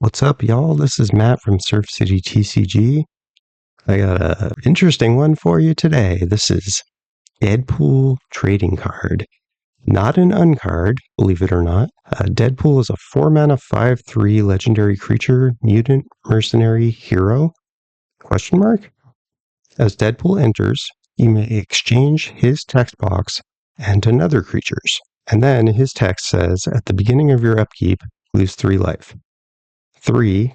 What's up, y'all? This is Matt from surfcitytcg. I got an interesting one for you today. This is Deadpool trading card. Not an uncard, believe it or not. Deadpool is a 4-mana 5/3 legendary creature, mutant, mercenary, hero? Question mark? As Deadpool enters, you may exchange his text box and another creature's. And then his text says, at the beginning of your upkeep, lose 3 life. 3,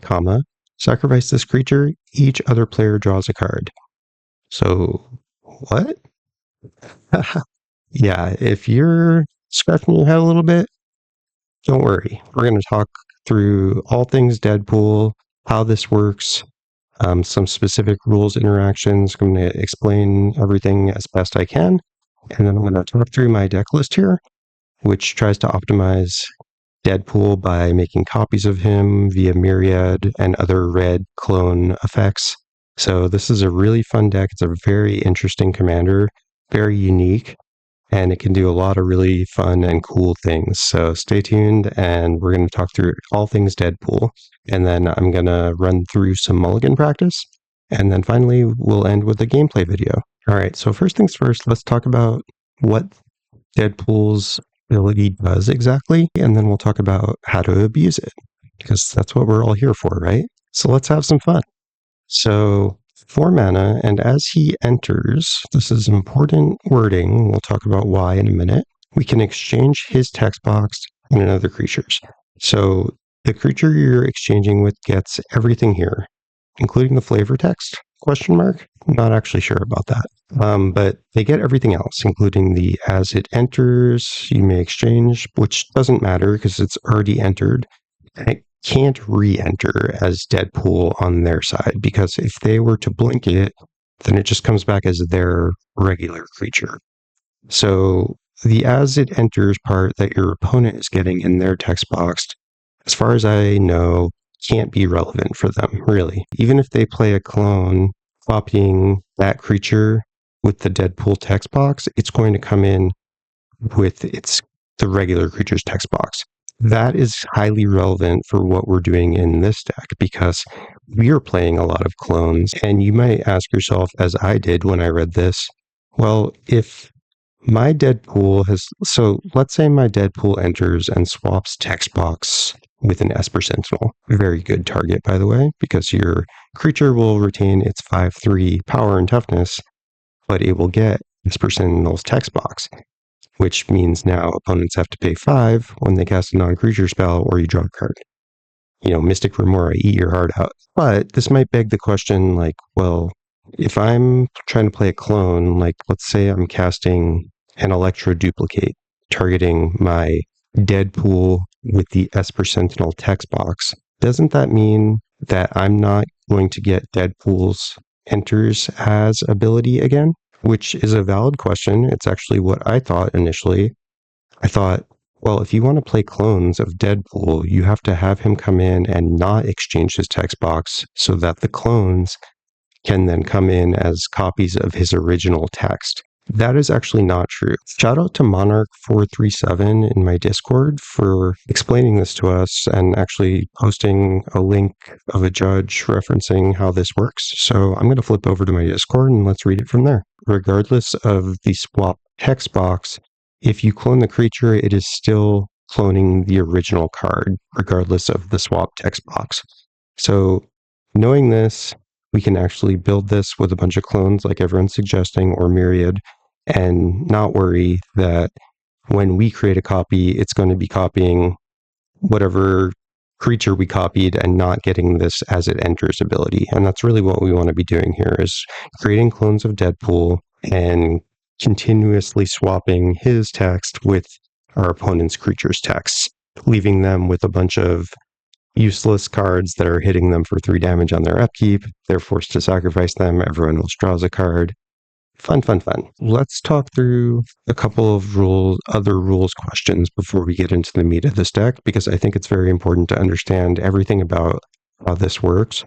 sacrifice this creature, each other player draws a card. So, what? Yeah, if you're scratching your head a little bit, don't worry. We're going to talk through all things Deadpool, how this works, some specific rules, interactions. I'm going to explain everything as best I can. And then I'm going to talk through my deck list here, which tries to optimize Deadpool by making copies of him via Myriad and other red clone effects. So this is a really fun deck. It's a very interesting commander, very unique, and it can do a lot of really fun and cool things. So stay tuned, and we're going to talk through all things Deadpool. And then I'm going to run through some Mulligan practice, and then finally we'll end with a gameplay video. All right, so first things first, let's talk about what Deadpool's ability does exactly, and then we'll talk about how to abuse it, because that's what we're all here for, right? So let's have some fun. So 4 mana, and as he enters, this is important wording, we'll talk about why in a minute, we can exchange his text box and another creature's. So the creature you're exchanging with gets everything here, including the flavor text, question mark? Not actually sure about that. But they get everything else, including the as it enters, you may exchange, which doesn't matter because it's already entered. And it can't re-enter as Deadpool on their side, because if they were to blink it, then it just comes back as their regular creature. So the as it enters part that your opponent is getting in their text box, as far as I know, can't be relevant for them, really. Even if they play a clone copying that creature with the Deadpool text box, it's going to come in with the regular creature's text box. That is highly relevant for what we're doing in this deck, because we are playing a lot of clones, and you might ask yourself, as I did when I read this, well, if my Deadpool so let's say my Deadpool enters and swaps text box with an Esper Sentinel. Very good target, by the way, because your creature will retain its 5/3 power and toughness, but it will get Esper Sentinel's text box, which means now opponents have to pay 5 when they cast a non-creature spell or you draw a card. You know, Mystic Remora, eat your heart out. But this might beg the question, like, well, if I'm trying to play a clone, like, let's say I'm casting an Electro Duplicate, targeting my Deadpool with the Esper Sentinel text box, doesn't that mean that I'm not going to get Deadpool's enters as ability again? Which is a valid question. It's actually what I thought initially. I thought, well, if you want to play clones of Deadpool, you have to have him come in and not exchange his text box so that the clones can then come in as copies of his original text. That is actually not true. Shout out to Monarch437 in my Discord for explaining this to us and actually posting a link of a judge referencing how this works. So I'm going to flip over to my Discord and let's read it from there. Regardless of the swap text box, if you clone the creature, it is still cloning the original card, regardless of the swap text box. So knowing this, we can actually build this with a bunch of clones like everyone's suggesting, or Myriad, and not worry that when we create a copy, it's going to be copying whatever creature we copied and not getting this as it enters ability. And that's really what we want to be doing here, is creating clones of Deadpool and continuously swapping his text with our opponent's creature's text, leaving them with a bunch of useless cards that are hitting them for 3 damage on their upkeep. They're forced to sacrifice them. Everyone else draws a card. Fun, fun, fun. Let's talk through a couple of other rules questions before we get into the meat of this deck, because I think it's very important to understand everything about how this works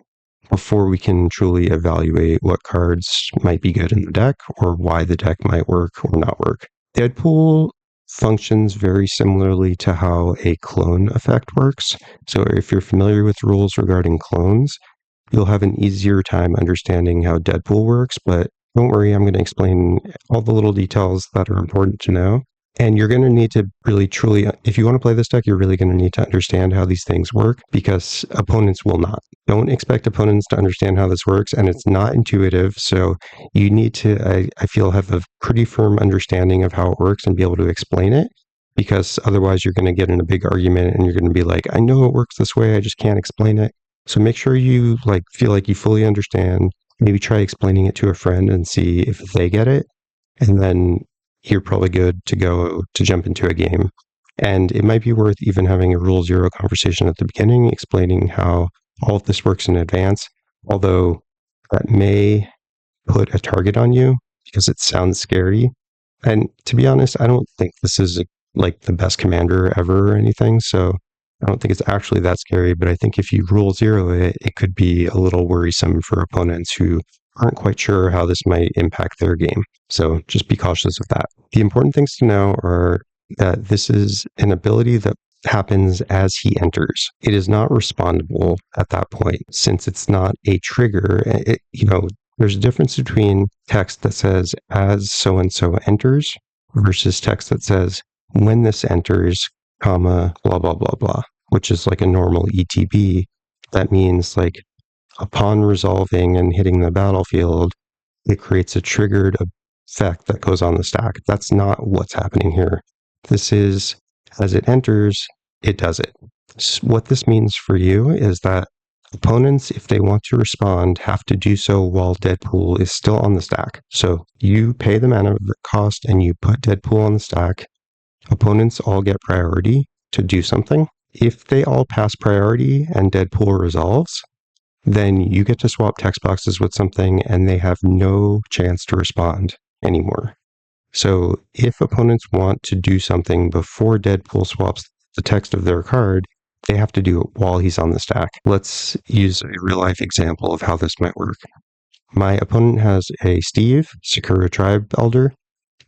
before we can truly evaluate what cards might be good in the deck or why the deck might work or not work. Deadpool functions very similarly to how a clone effect works. So if you're familiar with rules regarding clones, you'll have an easier time understanding how Deadpool works, but don't worry, I'm going to explain all the little details that are important to know. And you're going to need to really truly, if you want to play this deck, you're really going to need to understand how these things work because opponents will not. Don't expect opponents to understand how this works, and it's not intuitive. So you need to, I feel, have a pretty firm understanding of how it works and be able to explain it, because otherwise you're going to get in a big argument and you're going to be like, I know it works this way, I just can't explain it. So make sure you feel like you fully understand. Maybe try explaining it to a friend and see if they get it. And then you're probably good to go to jump into a game. And it might be worth even having a rule zero conversation at the beginning, explaining how all of this works in advance, although that may put a target on you because it sounds scary. And to be honest, I don't think this is like the best commander ever or anything. So I don't think it's actually that scary, but I think if you rule zero it, it could be a little worrisome for opponents who aren't quite sure how this might impact their game. So just be cautious of that. The important things to know are that this is an ability that happens as he enters. It is not respondable at that point since it's not a trigger. There's a difference between text that says as so-and-so enters versus text that says when this enters, comma, blah, blah, blah, blah, which is like a normal ETB. That means like upon resolving and hitting the battlefield, it creates a triggered effect that goes on the stack. That's not what's happening here. This is, as it enters, it does it. What this means for you is that opponents, if they want to respond, have to do so while Deadpool is still on the stack. So you pay the mana cost and you put Deadpool on the stack. Opponents all get priority to do something. If they all pass priority and Deadpool resolves, then you get to swap text boxes with something and they have no chance to respond anymore. So if opponents want to do something before Deadpool swaps the text of their card, they have to do it while he's on the stack. Let's use a real-life example of how this might work. My opponent has a Steve, Sakura Tribe Elder,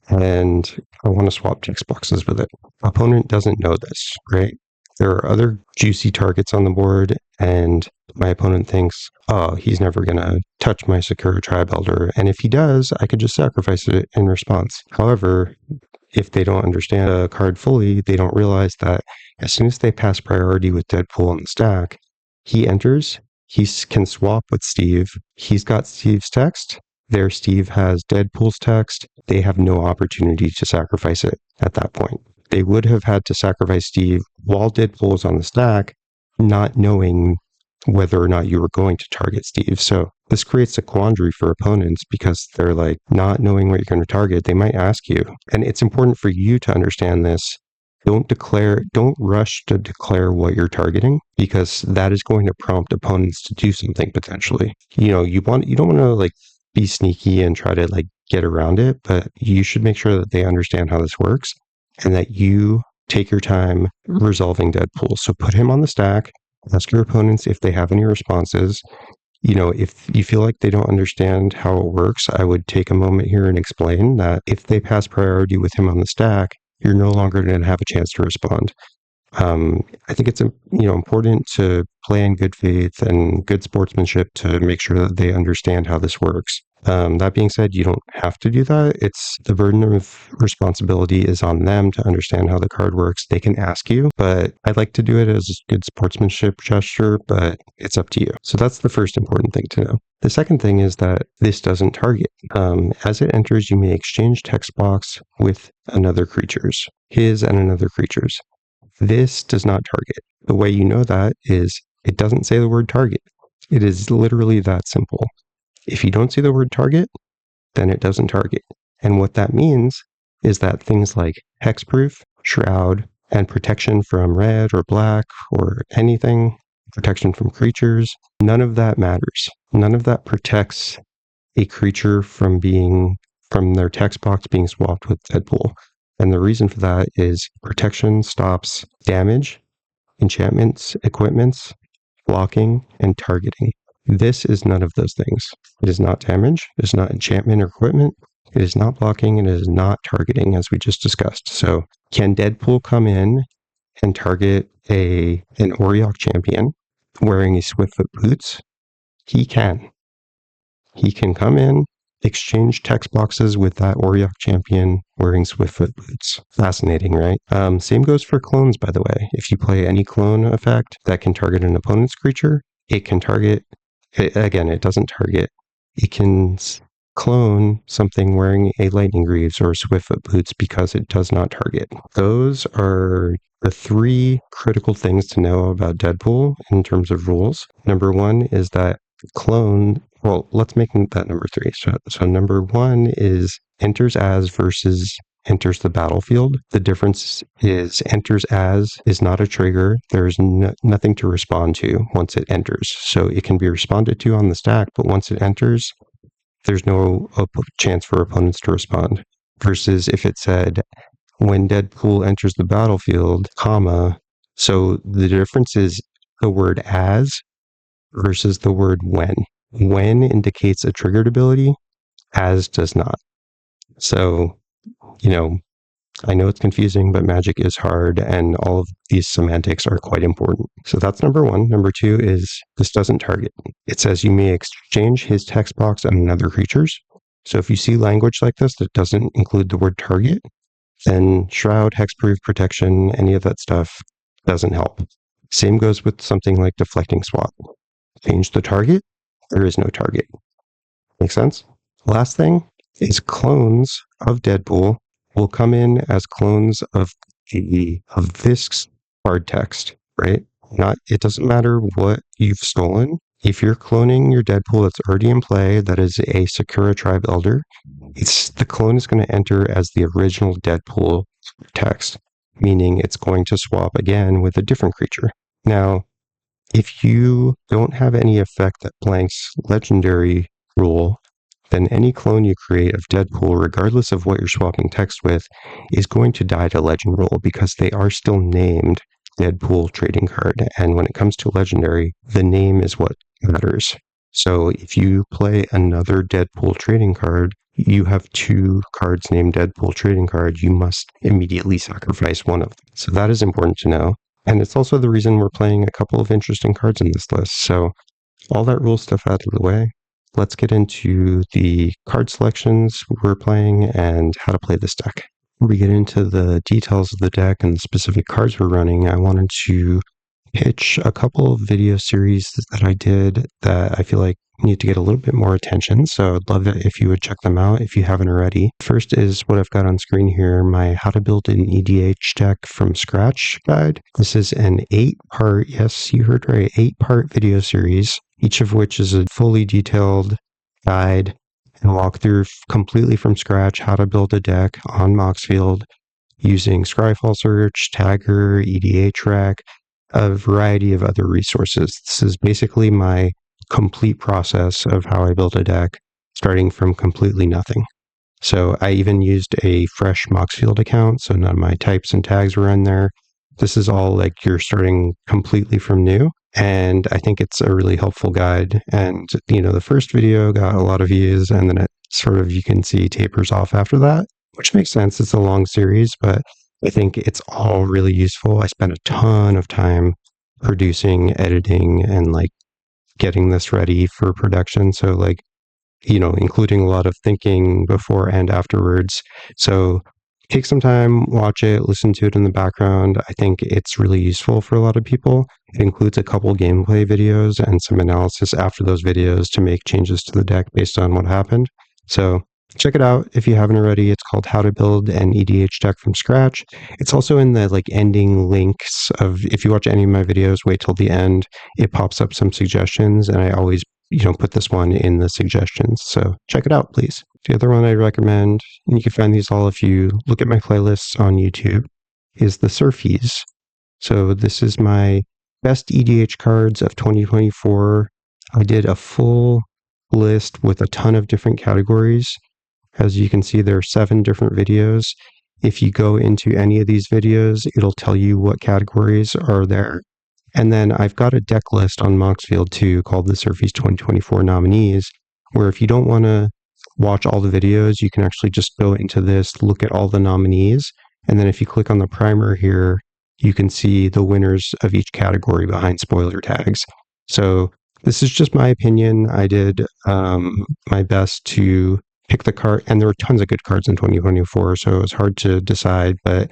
and I want to swap text boxes with it. Opponent doesn't know this, right? There are other juicy targets on the board, and my opponent thinks, oh, he's never going to touch my Sakura Tribe Elder, and if he does, I could just sacrifice it in response. However, if they don't understand a card fully, they don't realize that as soon as they pass priority with Deadpool on the stack, he enters, he can swap with Steve, he's got Steve's text, their Steve has Deadpool's text, they have no opportunity to sacrifice it at that point. They would have had to sacrifice Steve while Deadpool is on the stack, not knowing whether or not you were going to target Steve. So this creates a quandary for opponents because they're like not knowing what you're going to target. They might ask you. And it's important for you to understand this. Don't rush to declare what you're targeting because that is going to prompt opponents to do something potentially. You don't want to be sneaky and try to get around it, but you should make sure that they understand how this works and that you take your time resolving Deadpool. So put him on the stack, ask your opponents if they have any responses. If you feel like they don't understand how it works, I would take a moment here and explain that if they pass priority with him on the stack, you're no longer going to have a chance to respond. I think it's important to play in good faith and good sportsmanship to make sure that they understand how this works. That being said, you don't have to do that. It's the burden of responsibility is on them to understand how the card works. They can ask you, but I'd like to do it as a good sportsmanship gesture, but it's up to you. So that's the first important thing to know. The second thing is that this doesn't target. As it enters, you may exchange text box with another creature's, his and another creature's. This does not target. The way you know that is it doesn't say the word target. It is literally that simple. If you don't see the word target, then it doesn't target. And what that means is that things like hexproof, shroud, and protection from red or black or anything, protection from creatures, none of that matters. None of that protects a creature from their text box being swapped with Deadpool. And the reason for that is protection stops damage, enchantments, equipments, blocking, and targeting. This is none of those things. It is not damage, it is not enchantment or equipment, It is not blocking and it is not targeting, as we just discussed. So can Deadpool come in and target an Auriok champion wearing a Swiftfoot boots? He can. He can come in, exchange text boxes with that Auriok champion wearing Swiftfoot boots. Fascinating, right? Same goes for clones, by the way. If you play any clone effect that can target an opponent's creature, it can target, again, it doesn't target. It can clone something wearing a Lightning Greaves or Swiftfoot boots because it does not target. Those are the three critical things to know about Deadpool in terms of rules. Number one is that clone, well, let's make that number three. So number one is enters as versus enters the battlefield. The difference is enters as is not a trigger. There's nothing to respond to once it enters. So it can be responded to on the stack, but once it enters, there's no chance for opponents to respond. Versus if it said, when Deadpool enters the battlefield, comma, so the difference is the word as versus the word when. When indicates a triggered ability, as does not. So, I know it's confusing, but Magic is hard, and all of these semantics are quite important. So that's number one. Number two is this doesn't target. It says you may exchange his text box and another creature's. So if you see language like this that doesn't include the word target, then Shroud, Hexproof, Protection, any of that stuff doesn't help. Same goes with something like Deflecting Swap. Change the target, there is no target. Make sense? Last thing is clones of Deadpool will come in as clones of this card text, right? It doesn't matter what you've stolen. If you're cloning your Deadpool that's already in play, that is a Sakura Tribe Elder, the clone is going to enter as the original Deadpool text, meaning it's going to swap again with a different creature. Now, if you don't have any effect that blanks legendary rule, then any clone you create of Deadpool, regardless of what you're swapping text with, is going to die to legend rule because they are still named Deadpool trading card. And when it comes to legendary, the name is what matters. So if you play another Deadpool trading card, you have two cards named Deadpool trading card, you must immediately sacrifice one of them. So that is important to know. And it's also the reason we're playing a couple of interesting cards in this list. So all that rule stuff out of the way, let's get into the card selections we're playing and how to play this deck. Before we get into the details of the deck and the specific cards we're running, I wanted to pitch a couple of video series that I did that I feel like need to get a little bit more attention. So I'd love it if you would check them out if you haven't already. First is what I've got on screen here, my How to Build an EDH Deck from Scratch guide. This is an 8-part, yes, you heard right, 8-part video series, each of which is a fully detailed guide and walkthrough completely from scratch how to build a deck on Moxfield using Scryfall Search, Tagger, EDH Rec, a variety of other resources. This is basically my complete process of how I build a deck, starting from completely nothing. So I even used a fresh Moxfield account, so none of my types and tags were in there. This is all like you're starting completely from new, and I think it's a really helpful guide. And, the first video got a lot of views, and then it sort of, you can see, tapers off after that, which makes sense. It's a long series, but I think it's all really useful. I spent a ton of time producing, editing, and getting this ready for production. So including a lot of thinking before and afterwards. So take some time, watch it, listen to it in the background. I think it's really useful for a lot of people. It includes a couple gameplay videos and some analysis after those videos to make changes to the deck based on what happened. So check it out if you haven't already. It's called How to Build an EDH Deck from Scratch. It's also in the ending links of, if you watch any of my videos, wait till the end. It pops up some suggestions, and I always put this one in the suggestions. So check it out, please. The other one I'd recommend, and you can find these all if you look at my playlists on YouTube, is the Surfies. So this is my best EDH cards of 2024. I did a full list with a ton of different categories. As you can see, there are 7 different videos. If you go into any of these videos, it'll tell you what categories are there. And then I've got a deck list on Moxfield too called the Surfies 2024 nominees, where if you don't want to watch all the videos, you can actually just go into this, look at all the nominees, and then if you click on the primer here, you can see the winners of each category behind spoiler tags. So this is just my opinion. I did my best to pick the card, and there were tons of good cards in 2024, so it was hard to decide, but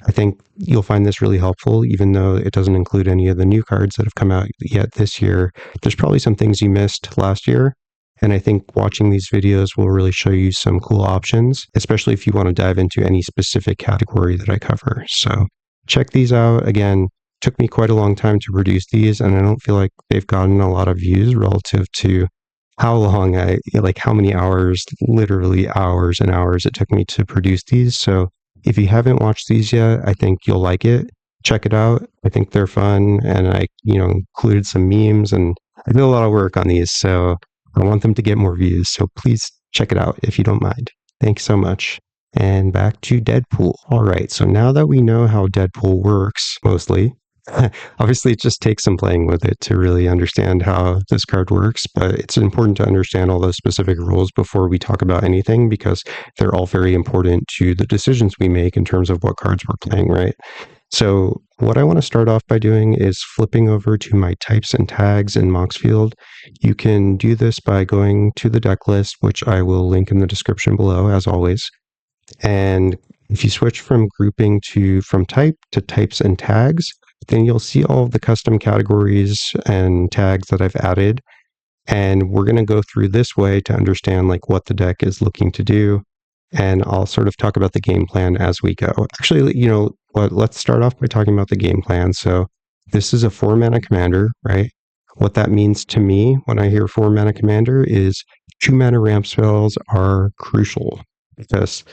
I think you'll find this really helpful, even though it doesn't include any of the new cards that have come out yet this year. There's probably some things you missed last year, and I think watching these videos will really show you some cool options, especially if you want to dive into any specific category that I cover. So check these out. Again, took me quite a long time to produce these, and I don't feel like they've gotten a lot of views relative to how long how many hours, literally hours and hours it took me to produce these. So if you haven't watched these yet, I think you'll like it. Check it out. I think they're fun, and I, included some memes, and I did a lot of work on these, so I want them to get more views. So please check it out if you don't mind. Thanks so much. And back to Deadpool. All right, so now that we know how Deadpool works, mostly, obviously it just takes some playing with it to really understand how this card works, but it's important to understand all those specific rules before we talk about anything, because they're all very important to the decisions we make in terms of what cards we're playing, right? So what I want to start off by doing is flipping over to my types and tags in Moxfield. You can do this by going to the deck list, which I will link in the description below, as always. And if you switch from grouping from type to types and tags, then you'll see all of the custom categories and tags that I've added. And we're going to go through this way to understand what the deck is looking to do. And I'll sort of talk about the game plan as we go. Actually, let's start off by talking about the game plan. So this is a 4-mana commander, right? What that means to me when I hear 4-mana commander is 2-mana ramp spells are crucial, because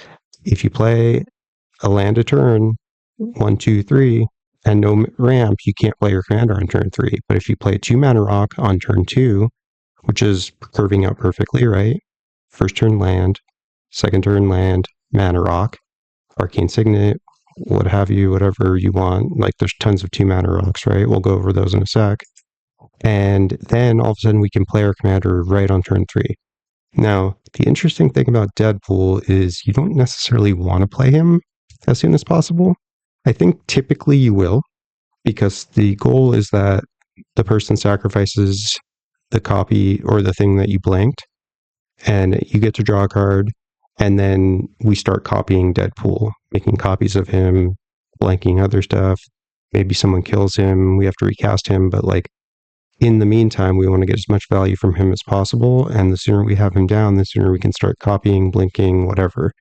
if you play a land a turn, 1, 2, 3, and no ramp, you can't play your commander on turn 3. But if you play 2-mana rock on turn 2, which is curving out perfectly, right? First turn land, second turn land, mana rock, arcane signet, what have you, whatever you want. There's tons of 2-mana rocks, right? We'll go over those in a sec. And then all of a sudden we can play our commander right on turn 3. Now, the interesting thing about Deadpool is you don't necessarily want to play him as soon as possible. I think typically you will, because the goal is that the person sacrifices the copy or the thing that you blanked, and you get to draw a card, and then we start copying Deadpool, making copies of him, blanking other stuff. Maybe someone kills him, we have to recast him, but in the meantime, we want to get as much value from him as possible, and the sooner we have him down, the sooner we can start copying, blinking, whatever.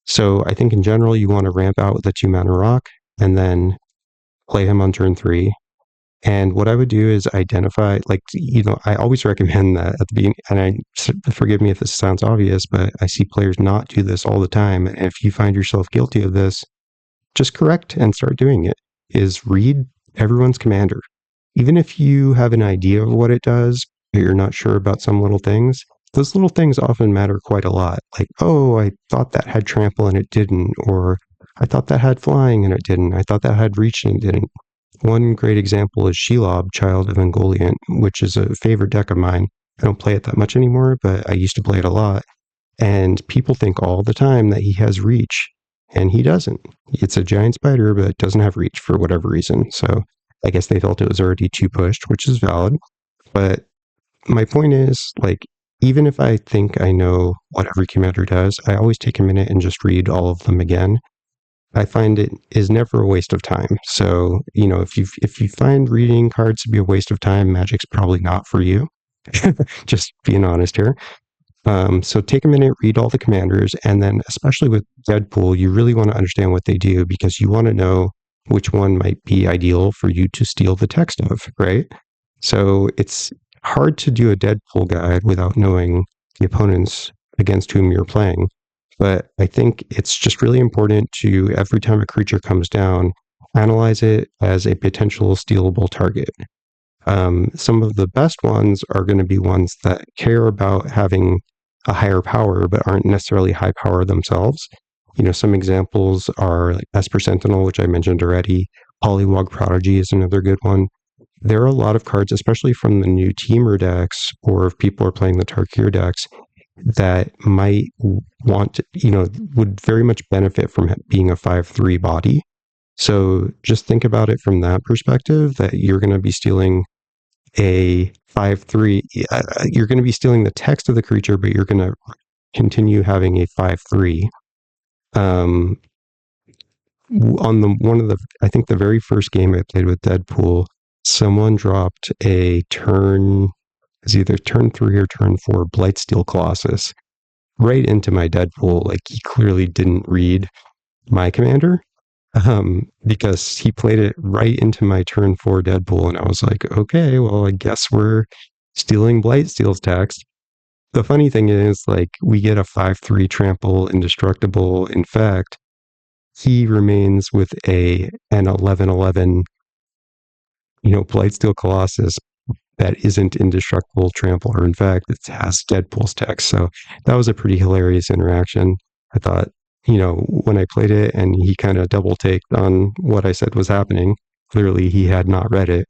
So I think in general, you want to ramp out with a 2-mana rock and then play him on turn 3. And what I would do is identify, I always recommend that at the beginning, and forgive me if this sounds obvious, but I see players not do this all the time. And if you find yourself guilty of this, just correct and start doing it, is read everyone's commander. Even if you have an idea of what it does, but you're not sure about some little things, those little things often matter quite a lot. Oh, I thought that had trample and it didn't, or I thought that had flying and it didn't. I thought that had reach and it didn't. One great example is Shelob, Child of Ungoliant, which is a favorite deck of mine. I don't play it that much anymore, but I used to play it a lot. And people think all the time that he has reach, and he doesn't. It's a giant spider, but it doesn't have reach for whatever reason. So I guess they felt it was already too pushed, which is valid. But my point is, even if I think I know what every commander does, I always take a minute and just read all of them again. I find it is never a waste of time. So, if you find reading cards to be a waste of time, Magic's probably not for you. Just being honest here. So take a minute, read all the commanders, and then especially with Deadpool, you really want to understand what they do, because you want to know which one might be ideal for you to steal the text of, right? So it's hard to do a Deadpool guide without knowing the opponents against whom you're playing. But I think it's just really important to, every time a creature comes down, analyze it as a potential stealable target. Some of the best ones are going to be ones that care about having a higher power, but aren't necessarily high power themselves. Some examples are Esper Sentinel, which I mentioned already. Polywog Prodigy is another good one. There are a lot of cards, especially from the new Teamer decks, or if people are playing the Tarkir decks, that might want to, would very much benefit from being a 5/3 body. So just think about it from that perspective, that you're going to be stealing a 5/3. You're going to be stealing the text of the creature, but you're going to continue having a 5/3. On I think the very first game I played with Deadpool, someone dropped a it's either turn 3 or turn 4 Blightsteel Colossus right into my Deadpool. Like, he clearly didn't read my commander, because he played it right into my turn 4 Deadpool, and I was like, okay, well, I guess we're stealing Blightsteel's text. The funny thing is, like, we get a 5/3 trample indestructible. In fact, he remains with an 11/11, Blightsteel Colossus that isn't indestructible trample, or in fact, it has Deadpool's text. So that was a pretty hilarious interaction. I thought, when I played it and he kind of double taked on what I said was happening, clearly he had not read it.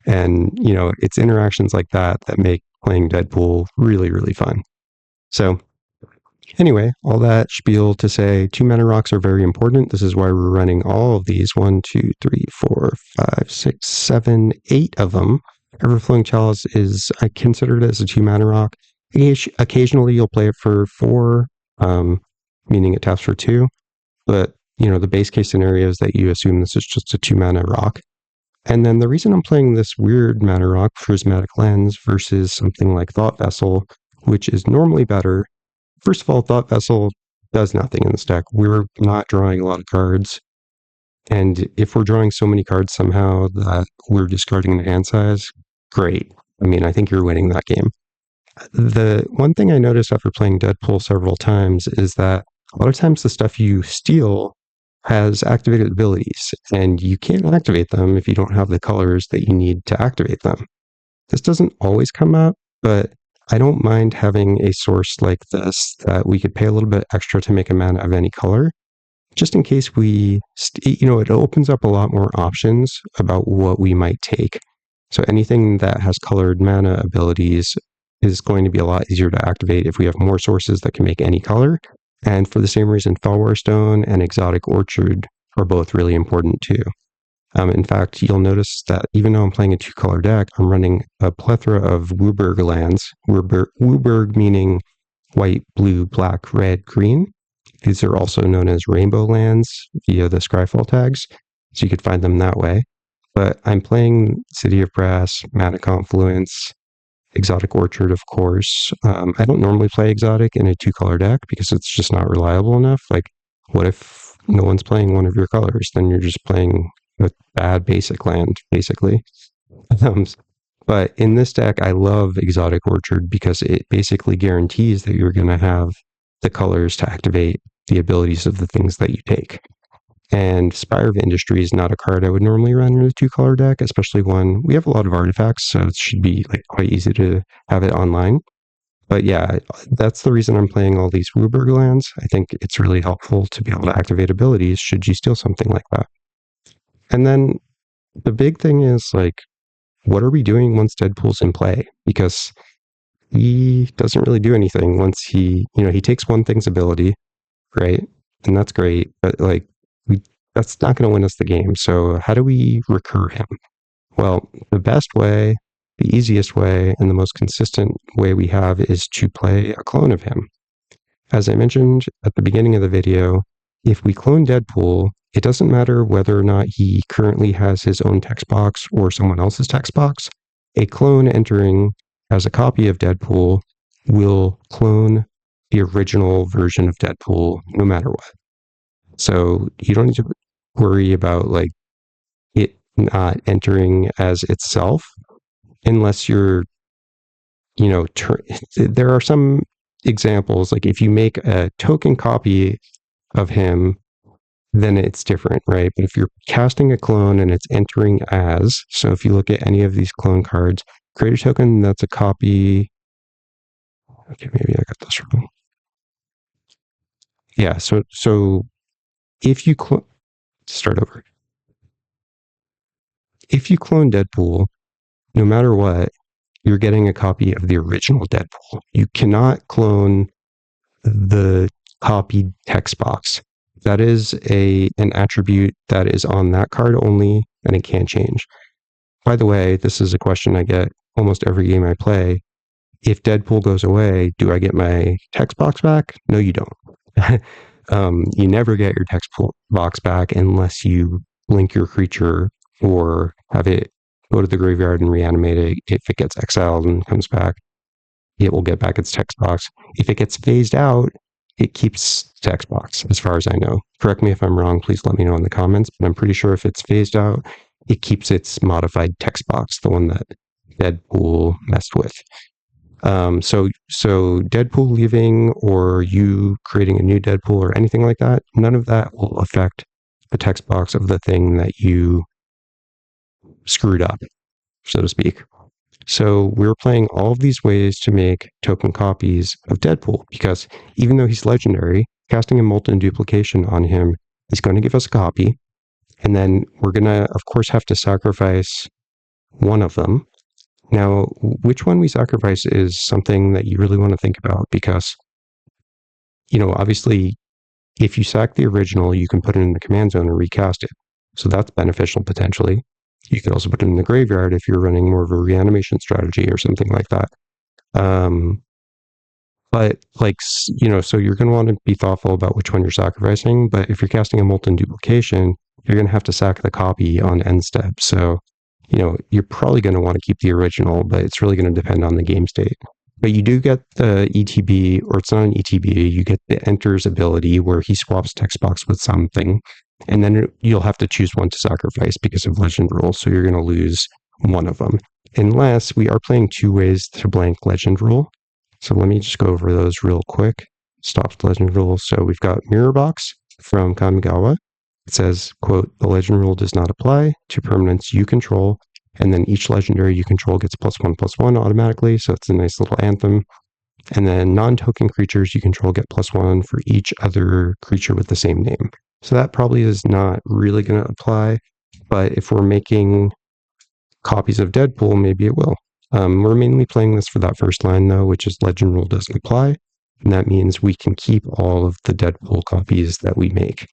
And, it's interactions like that that make playing Deadpool really, really fun. So anyway, all that spiel to say 2-mana rocks are very important. This is why we're running all of these. 1, 2, 3, 4, 5, 6, 7, 8 of them. Everflowing Chalice I consider it as a 2-mana rock. Occasionally you'll play it for 4, meaning it taps for 2. But, the base case scenario is that you assume this is just a 2-mana rock. And then the reason I'm playing this weird mana rock, Prismatic Lens, versus something like Thought Vessel, which is normally better. First of all, Thought Vessel does nothing in this deck. We're not drawing a lot of cards. And if we're drawing so many cards somehow that we're discarding the hand size, great. I mean, I think you're winning that game. The one thing I noticed after playing Deadpool several times is that a lot of times the stuff you steal has activated abilities, and you can't activate them if you don't have the colors that you need to activate them. This doesn't always come up, but I don't mind having a source like this that we could pay a little bit extra to make a mana of any color, just in case it opens up a lot more options about what we might take. So anything that has colored mana abilities is going to be a lot easier to activate if we have more sources that can make any color. And for the same reason, Fellwar Stone and Exotic Orchard are both really important too. In fact, you'll notice that even though I'm playing a 2-color deck, I'm running a plethora of WUBRG lands. WUBRG meaning white, blue, black, red, green. These are also known as rainbow lands via the Scryfall tags, so you could find them that way. But I'm playing City of Brass, Mana Confluence, Exotic Orchard, of course. I don't normally play Exotic in a 2-color deck because it's just not reliable enough. Like, what if no one's playing one of your colors? Then you're just playing a bad basic land, basically. But in this deck, I love Exotic Orchard because it basically guarantees that you're going to have the colors to activate the abilities of the things that you take. And Spire of Industry is not a card I would normally run in a 2-color deck, especially when we have a lot of artifacts, so it should be quite easy to have it online. But yeah, that's the reason I'm playing all these WUBRG lands. I think it's really helpful to be able to activate abilities should you steal something like that. And then the big thing is, what are we doing once Deadpool's in play? Because he doesn't really do anything once he takes one thing's ability, right? And that's great, but that's not going to win us the game. So how do we recur him? Well, the best way, the easiest way, and the most consistent way we have is to play a clone of him. As I mentioned at the beginning of the video, if we clone Deadpool, it doesn't matter whether or not he currently has his own text box or someone else's text box. A clone entering as a copy of Deadpool will clone the original version of Deadpool no matter what. So you don't need to worry about it not entering as itself unless you're, there are some examples, like if you make a token copy of him, then it's different, right? But if you're casting a clone and it's entering as, so if you look at any of these clone cards, create a token that's a copy. Okay, maybe I got this wrong. Yeah, so if you start over. If you clone Deadpool, no matter what, you're getting a copy of the original Deadpool. You cannot clone the copied text box. That is an attribute that is on that card only, and it can't change. By the way, this is a question I get almost every game I play. If Deadpool goes away, do I get my text box back? No, you don't. You never get your text box back unless you blink your creature or have it go to the graveyard and reanimate it. If it gets exiled and comes back, it will get back its text box. If it gets phased out, it keeps text box, as far as I know. Correct me if I'm wrong, please let me know in the comments, but I'm pretty sure if it's phased out, it keeps its modified text box, the one that Deadpool messed with. So Deadpool leaving or you creating a new Deadpool or anything like that, none of that will affect the text box of the thing that you screwed up, so to speak. So we're playing all of these ways to make token copies of Deadpool, because even though he's legendary, casting a Molten Duplication on him is going to give us a copy. And then we're going to, of course, have to sacrifice one of them. Now, which one we sacrifice is something that you really want to think about, because, obviously, if you sack the original, you can put it in the command zone and recast it. So that's beneficial potentially. You could also put it in the graveyard if you're running more of a reanimation strategy or something like that. But so you're going to want to be thoughtful about which one you're sacrificing. But if you're casting a Molten Duplication, you're going to have to sack the copy on end step. So, you're probably going to want to keep the original, but it's really going to depend on the game state. But you do get the ETB, or it's not an ETB, you get the Enter's ability where he swaps text box with something. And then you'll have to choose one to sacrifice because of legend rules. So you're going to lose one of them. Unless we are playing two ways to blank legend rule. So let me just go over those real quick. Stopped legend rule. So we've got Mirror Box from Kamigawa. It says, quote, the legend rule does not apply to permanents you control. And then each legendary you control gets +1/+1 automatically. So it's a nice little anthem. And then non-token creatures you control get +1 for each other creature with the same name. So that probably is not really going to apply. But if we're making copies of Deadpool, maybe it will. We're mainly playing this for that first line, though, which is legend rule doesn't apply. And that means we can keep all of the Deadpool copies that we make.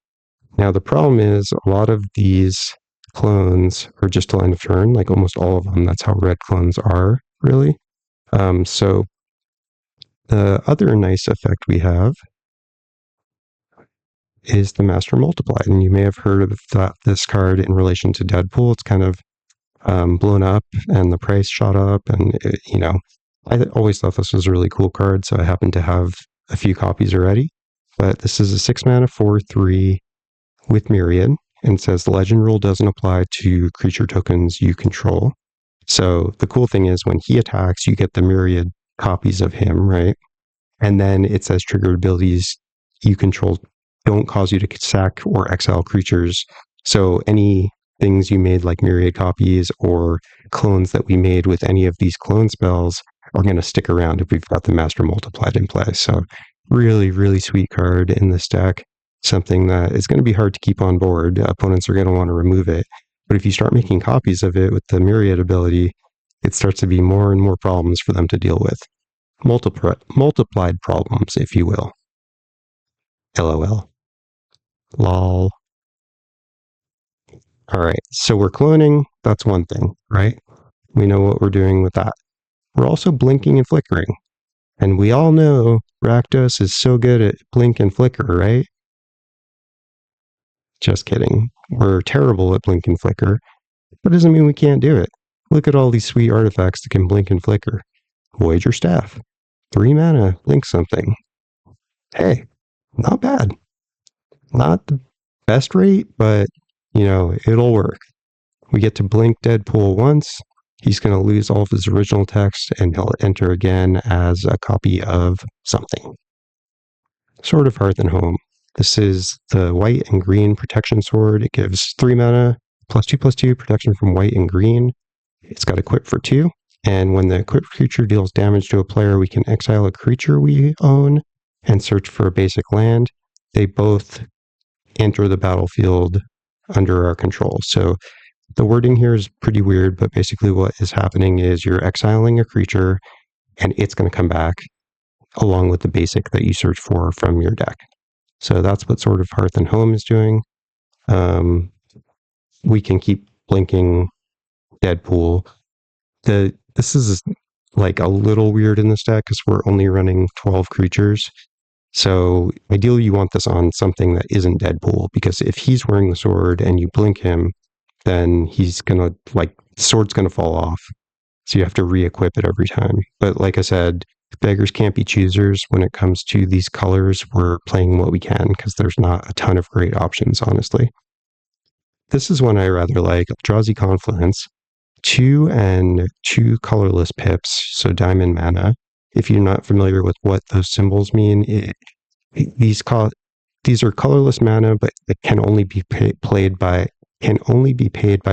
Now, the problem is a lot of these clones are just till end of turn, like almost all of them. That's how red clones are, really. So the other nice effect we have is the Master Multiplied. And you may have heard of this card in relation to Deadpool. It's kind of blown up and the price shot up. And, I always thought this was a really cool card. So I happen to have a few copies already. But this is a 6-mana 4/3 with Myriad. And says the legend rule doesn't apply to creature tokens you control. So the cool thing is when he attacks, you get the myriad copies of him, right? And then it says triggered abilities you control don't cause you to sack or exile creatures. So any things you made like myriad copies or clones that we made with any of these clone spells are going to stick around if we've got the Master Multiplied in play. So really, really sweet card in this deck. Something that is going to be hard to keep on board. Opponents are going to want to remove it. But if you start making copies of it with the myriad ability, it starts to be more and more problems for them to deal with. Multiplied problems, if you will. LOL. Lol. All right, so we're cloning. That's one thing, right? We know what we're doing with that. We're also blinking and flickering. And we all know Rakdos is so good at blink and flicker, right? Just kidding. We're terrible at blink and flicker. That doesn't mean we can't do it. Look at all these sweet artifacts that can blink and flicker. Voyager Staff. 3 mana, blink something. Hey, not bad. Not the best rate, but, it'll work. We get to blink Deadpool once. He's going to lose all of his original text, and he'll enter again as a copy of something. Sword of Hearth and Home. This is the white and green protection sword. It gives 3 mana, +2/+2 protection from white and green. It's got equip for 2. And when the equipped creature deals damage to a player, we can exile a creature we own and search for a basic land. They both enter the battlefield under our control. So the wording here is pretty weird, but basically what is happening is you're exiling a creature and it's going to come back along with the basic that you search for from your deck. So that's what sort of Hearth and Home is doing. We can keep blinking Deadpool. This is like a little weird in this deck because we're only running 12 creatures. So ideally you want this on something that isn't Deadpool, because if he's wearing the sword and you blink him, then he's gonna, like, the sword's gonna fall off. So you have to re-equip it every time. But like I said, beggars can't be choosers. When it comes to these colors, we're playing what we can because there's not a ton of great options, honestly. This is one I rather like, Eldrazi Confluence. 2 and 2 colorless pips, so diamond mana. If you're not familiar with what those symbols mean, these are colorless mana, but it can only be paid by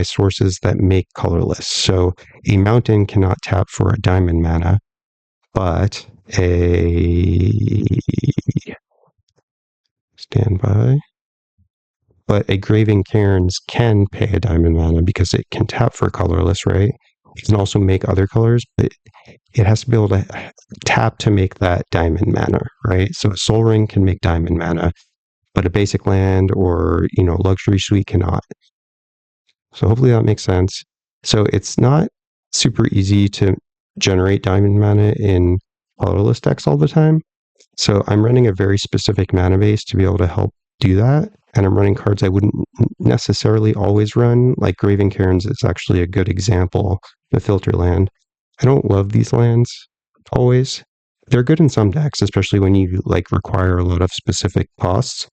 sources that make colorless. So a mountain cannot tap for a diamond mana, but a Graving Cairns can pay a diamond mana because it can tap for colorless, right? It can also make other colors, but it has to be able to tap to make that diamond mana, right? So a Soul Ring can make diamond mana, but a basic land or, luxury suite cannot. So hopefully that makes sense. So it's not super easy to generate diamond mana in colorless decks all the time. So I'm running a very specific mana base to be able to help do that. And I'm running cards I wouldn't necessarily always run, like Graving Cairns is actually a good example, the filter land. I don't love these lands always. They're good in some decks, especially when you require a lot of specific costs.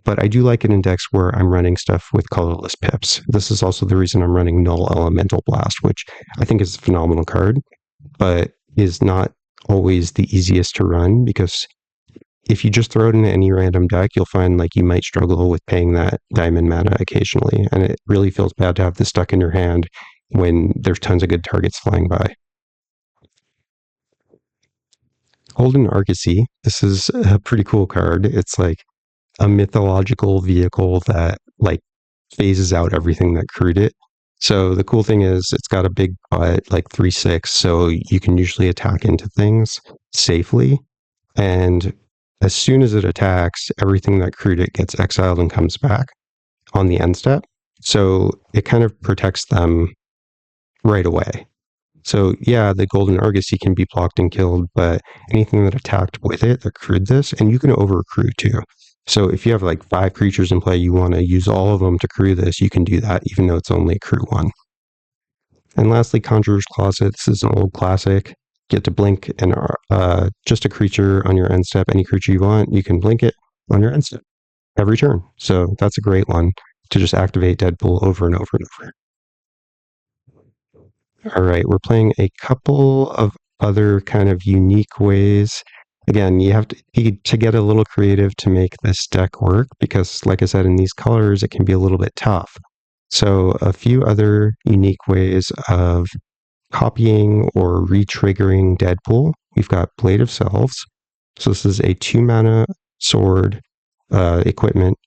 But I do like it in decks where I'm running stuff with colorless pips. This is also the reason I'm running Null Elemental Blast, which I think is a phenomenal card, but is not always the easiest to run, because if you just throw it in any random deck, you'll find you might struggle with paying that diamond mana occasionally. And it really feels bad to have this stuck in your hand when there's tons of good targets flying by. Golden Argosy. This is a pretty cool card. It's like a mythological vehicle that phases out everything that crewed it. So the cool thing is it's got a big butt, 3/6, so you can usually attack into things safely. And as soon as it attacks, everything that crewed it gets exiled and comes back on the end step. So it kind of protects them right away. So yeah, the Golden Argosy can be blocked and killed, but anything that attacked with it that crewed this, and you can over-crew too. So if you have 5 creatures in play, you want to use all of them to crew this, you can do that, even though it's only crew 1. And lastly, Conjurer's Closet. This is an old classic. Get to blink and just a creature on your end step. Any creature you want, you can blink it on your end step every turn. So that's a great one to just activate Deadpool over and over and over. All right, we're playing a couple of other kind of unique ways. Again, you have to get a little creative to make this deck work, because like I said, in these colors, it can be a little bit tough. So a few other unique ways of copying or re-triggering Deadpool. We've got Blade of Selves. So this is a 2 mana sword equipment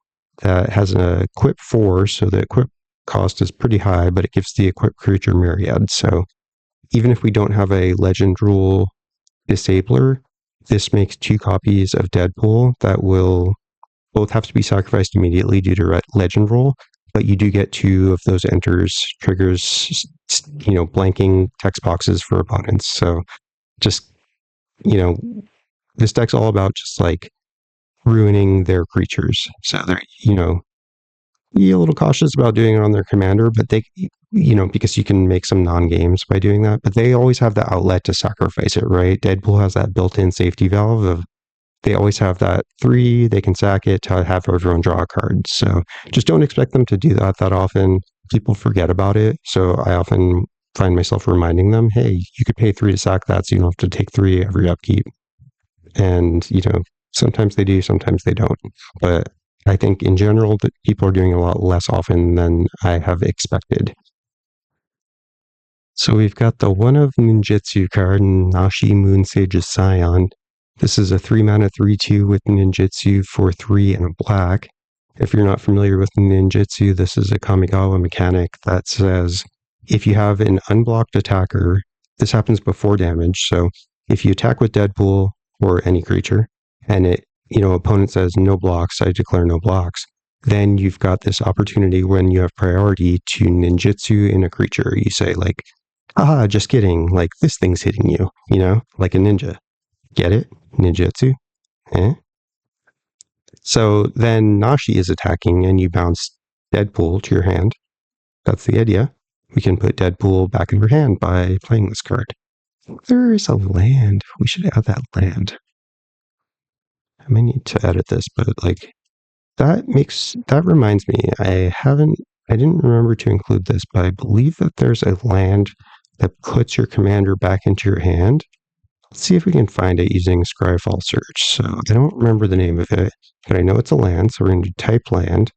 that has an equip 4, so the equip cost is pretty high, but it gives the equip creature Myriad. So even if we don't have a legend rule disabler, this makes 2 copies of Deadpool that will both have to be sacrificed immediately due to legend rule, but you do get 2 of those triggers, blanking text boxes for opponents. So just, this deck's all about just ruining their creatures. So they're, be a little cautious about doing it on their commander, but they, because you can make some non-games by doing that, but they always have the outlet to sacrifice it, right? Deadpool has that built-in safety valve of, they always have that 3, they can sack it to have everyone draw a card. So just don't expect them to do that often. People forget about it. So I often find myself reminding them, hey, you could pay 3 to sack that, so you don't have to take 3 every upkeep. And, sometimes they do, sometimes they don't. But I think in general that people are doing a lot less often than I have expected. So we've got the One of Ninjutsu card, Nashi Moonsage's Scion. This is a 3 mana 3/2 with ninjutsu for 3 and a black. If you're not familiar with ninjutsu, this is a Kamigawa mechanic that says if you have an unblocked attacker, this happens before damage. So if you attack with Deadpool or any creature, and opponent says no blocks, I declare no blocks, then you've got this opportunity when you have priority to ninjutsu in a creature. You say like, haha, just kidding, like this thing's hitting you, like a ninja. Get it? Ninjutsu? Eh? So then Nashi is attacking and you bounce Deadpool to your hand. That's the idea. We can put Deadpool back in your hand by playing this card. There is a land. We should add that land. I may need to edit this, but like that reminds me, I didn't remember to include this, but I believe that there's a land that puts your commander back into your hand. Let's see if we can find it using Scryfall search. So I don't remember the name of it, but I know it's a land, so we're going to type land.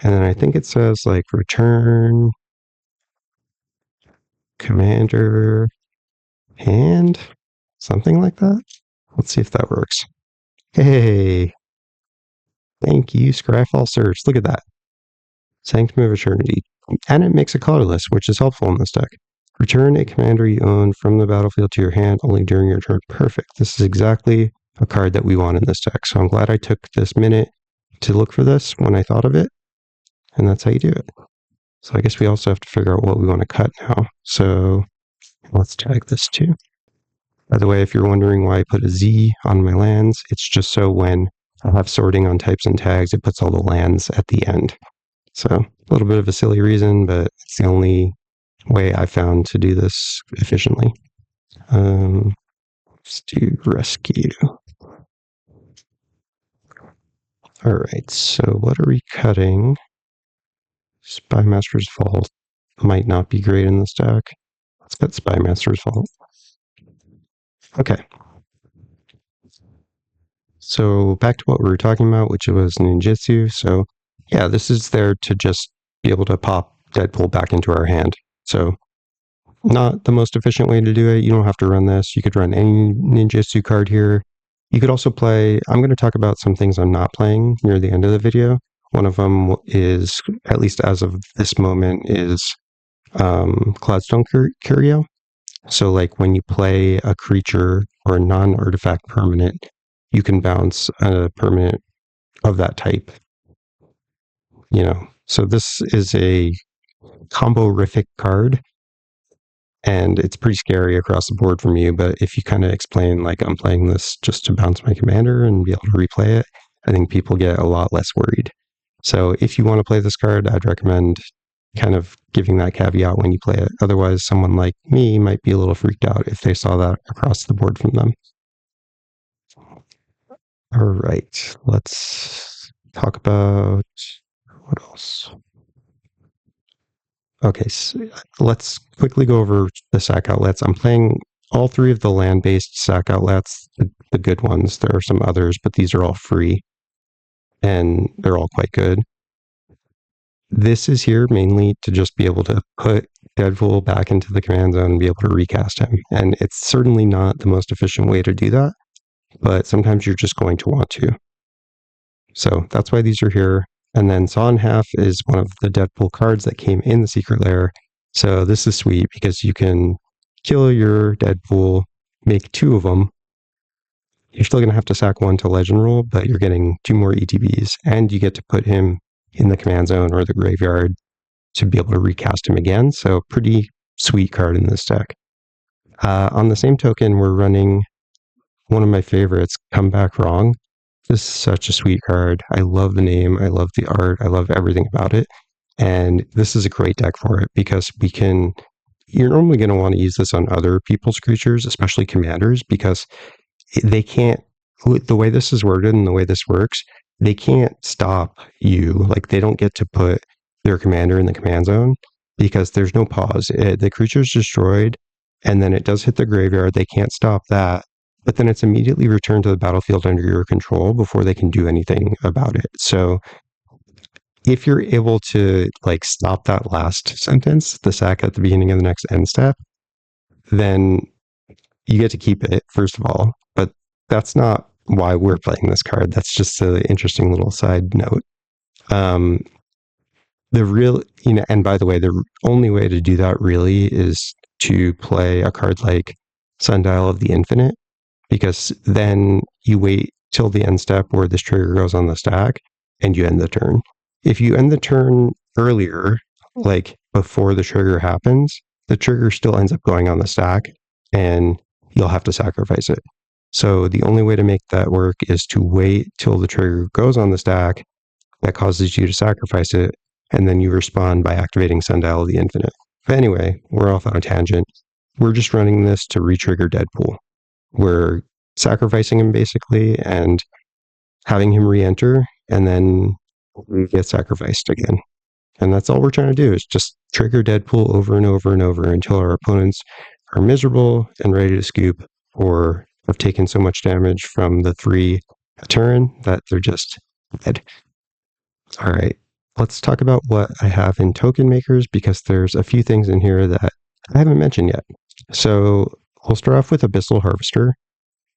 And then I think it says like return commander hand, something like that. Let's see if that works. Hey, thank you, Scryfall search. Look at that. Sanctum of Eternity. And it makes a colorless, which is helpful in this deck. Return a commander you own from the battlefield to your hand only during your turn. Perfect. This is exactly a card that we want in this deck. So I'm glad I took this minute to look for this when I thought of it. And that's how you do it. So I guess we also have to figure out what we want to cut now. So let's tag this too. By the way, if you're wondering why I put a Z on my lands, it's just so when I have sorting on types and tags, it puts all the lands at the end. So a little bit of a silly reason, but it's the only way I found to do this efficiently. Let's do rescue. All right, so what are we cutting? Spymaster's Vault might not be great in this deck. Let's cut Spymaster's Vault. Okay. So back to what we were talking about, which was ninjutsu. So yeah, this is there to just be able to pop Deadpool back into our hand. So not the most efficient way to do it. You don't have to run this. You could run any ninjutsu card here. You could also play, I'm going to talk about some things I'm not playing near the end of the video. One of them is, at least as of this moment, is Cloudstone Curio. So like when you play a creature or a non-artifact permanent, you can bounce a permanent of that type. So this is a combo-rific card, and it's pretty scary across the board from you, but if you kind of explain, like, I'm playing this just to bounce my commander and be able to replay it, I think people get a lot less worried. So if you want to play this card, I'd recommend kind of giving that caveat when you play it. Otherwise, someone like me might be a little freaked out if they saw that across the board from them. All right, let's talk about what else. Okay, so let's quickly go over the sack outlets. I'm playing all three of the land-based sack outlets, the good ones. There are some others, but these are all free, and they're all quite good. This is here mainly to just be able to put Deadpool back into the command zone and be able to recast him. And it's certainly not the most efficient way to do that, but sometimes you're just going to want to. So that's why these are here. And then Saw in Half is one of the Deadpool cards that came in the secret lair. So this is sweet because you can kill your Deadpool, make two of them. You're still going to have to sack one to legend rule, but you're getting two more ETBs, and you get to put him in the command zone or the graveyard to be able to recast him again. So pretty sweet card in this deck. On the same token, we're running one of my favorites, Come Back Wrong. This is such a sweet card. I love the name. I love the art. I love everything about it. And this is a great deck for it because you're normally going to want to use this on other people's creatures, especially commanders, because they can't, the way this is worded and the way this works, they can't stop you. Like, they don't get to put their commander in the command zone because there's no pause. The creature's destroyed, and then it does hit the graveyard. They can't stop that. But then it's immediately returned to the battlefield under your control before they can do anything about it. So if you're able to like stop that last sentence, the sack at the beginning of the next end step, then you get to keep it, first of all. But that's not why we're playing this card. That's just an interesting little side note. Um, the real, and by the way, the only way to do that really is to play a card like Sundial of the Infinite, because then you wait till the end step where this trigger goes on the stack and you end the turn. If you end the turn earlier, like before the trigger happens, the trigger still ends up going on the stack and you'll have to sacrifice it. So the only way to make that work is to wait till the trigger goes on the stack. That causes you to sacrifice it, and then you respond by activating Sundial of the Infinite. But anyway, we're off on a tangent. We're just running this to re-trigger Deadpool. We're sacrificing him basically and having him re-enter, and then we get sacrificed again. And that's all we're trying to do, is just trigger Deadpool over and over and over until our opponents are miserable and ready to scoop, or have taken so much damage from the 3 a turn that they're just dead. All right, let's talk about what I have in token makers, because there's a few things in here that I haven't mentioned yet. So we'll start off with Abyssal Harvester,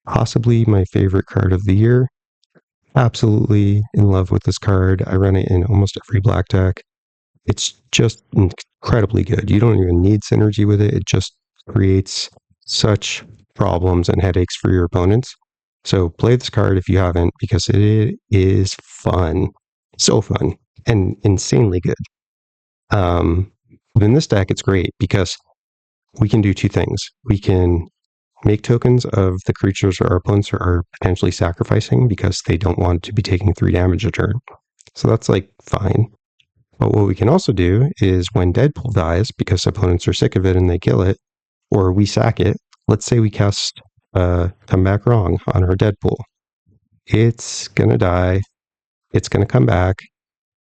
possibly my favorite card of the year. Absolutely in love with this card. I run it in almost every black deck. It's just incredibly good. You don't even need synergy with it. It just creates such problems and headaches for your opponents. So play this card if you haven't, because it is fun. So fun and insanely good. But in this deck, it's great because we can do 2 things. We can make tokens of the creatures our opponents are potentially sacrificing because they don't want to be taking 3 damage a turn. So that's like fine. But what we can also do is when Deadpool dies, because opponents are sick of it and they kill it, or we sack it, let's say we cast Come Back Wrong on our Deadpool. It's going to die. It's going to come back.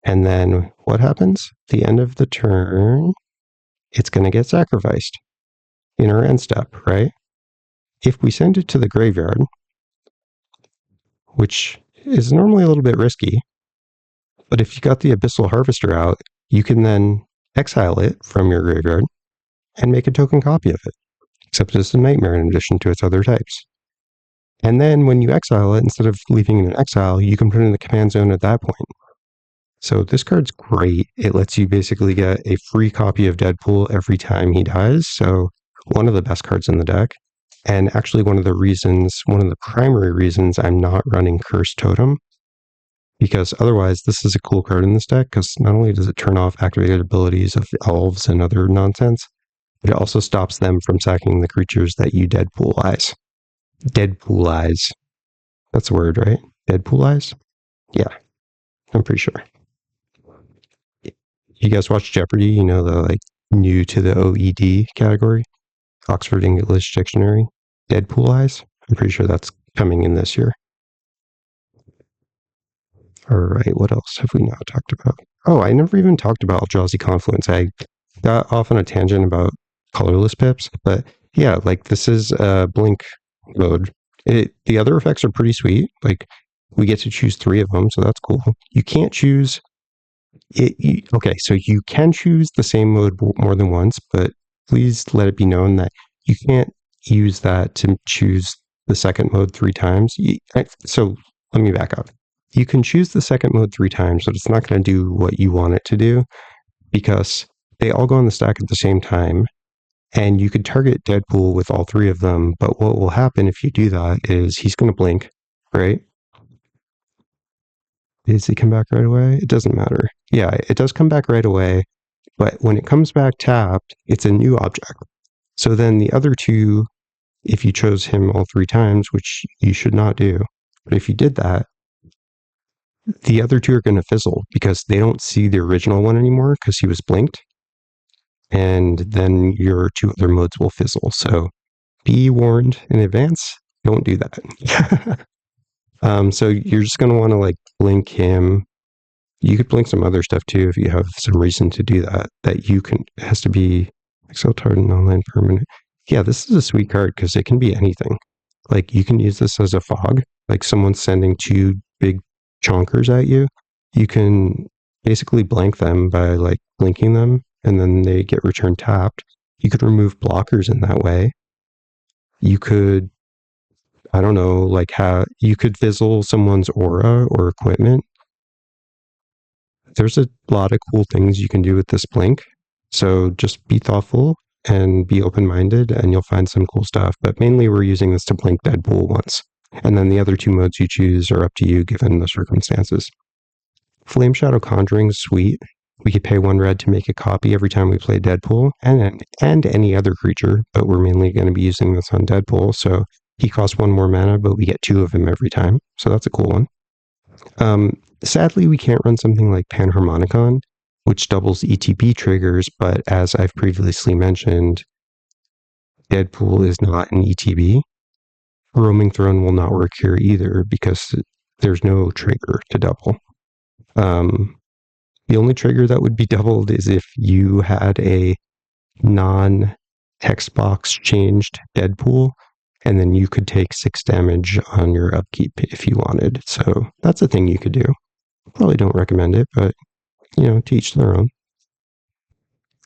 And then what happens? At the end of the turn, it's going to get sacrificed in our end step, right? If we send it to the graveyard, which is normally a little bit risky, but if you got the Abyssal Harvester out, you can then exile it from your graveyard and make a token copy of it, except it's a nightmare in addition to its other types. And then when you exile it, instead of leaving it in exile, you can put it in the command zone at that point. So this card's great. It lets you basically get a free copy of Deadpool every time he dies. So one of the best cards in the deck. And actually one of the primary reasons I'm not running Cursed Totem, because otherwise this is a cool card in this deck, because not only does it turn off activated abilities of elves and other nonsense, but it also stops them from sacking the creatures that you Deadpoolize. Deadpoolize. That's the word, right? Deadpoolize? Yeah, I'm pretty sure. You guys watch Jeopardy? You know, the new to the OED category, Oxford English Dictionary. Deadpoolize. I'm pretty sure that's coming in this year. All right, what else have we now talked about? Oh, I never even talked about Eldrazi Confluence. I got off on a tangent about colorless pips, but yeah, this is a blink mode. The other effects are pretty sweet. We get to choose 3 of them, so that's cool. You can't choose okay, so you can choose the same mode more than once, but please let it be known that you can't use that to choose the second mode 3 times. So let me back up. You can choose the second mode 3 times, but it's not going to do what you want it to do, because they all go on the stack at the same time, and you could target Deadpool with all 3 of them, but what will happen if you do that is he's going to blink, right? Does he come back right away? It doesn't matter. Yeah, it does come back right away, but when it comes back tapped, it's a new object. So then the other 2, if you chose him all 3 times, which you should not do, but if you did that, the other 2 are going to fizzle because they don't see the original one anymore because he was blinked. And then your 2 other modes will fizzle. So be warned in advance. Don't do that. So you're just going to want to blink him. You could blink some other stuff too if you have some reason to do that. It has to be Excel Tartan online permanent. Yeah, this is a sweet card because it can be anything. You can use this as a fog. Someone's sending 2 big chonkers at you. You can basically blank them by blinking them, and then they get returned tapped. You could remove blockers in that way. You could, I don't know, you could fizzle someone's aura or equipment. there's a lot of cool things you can do with this blink. So just be thoughtful and be open-minded, and you'll find some cool stuff. But mainly we're using this to blink Deadpool once. And then the other two modes you choose are up to you given the circumstances. Flame Shadow Conjuring is sweet. We could pay 1 red to make a copy every time we play Deadpool and any other creature, but we're mainly going to be using this on Deadpool. So he costs 1 more mana, but we get 2 of him every time. So that's a cool one. Sadly, we can't run something like Panharmonicon, which doubles ETB triggers, but as I've previously mentioned, Deadpool is not an ETB. Roaming Throne will not work here either because there's no trigger to double. The only trigger that would be doubled is if you had a non-text box changed Deadpool, and then you could take 6 damage on your upkeep if you wanted. So that's a thing you could do. Probably don't recommend it, but, to each their own.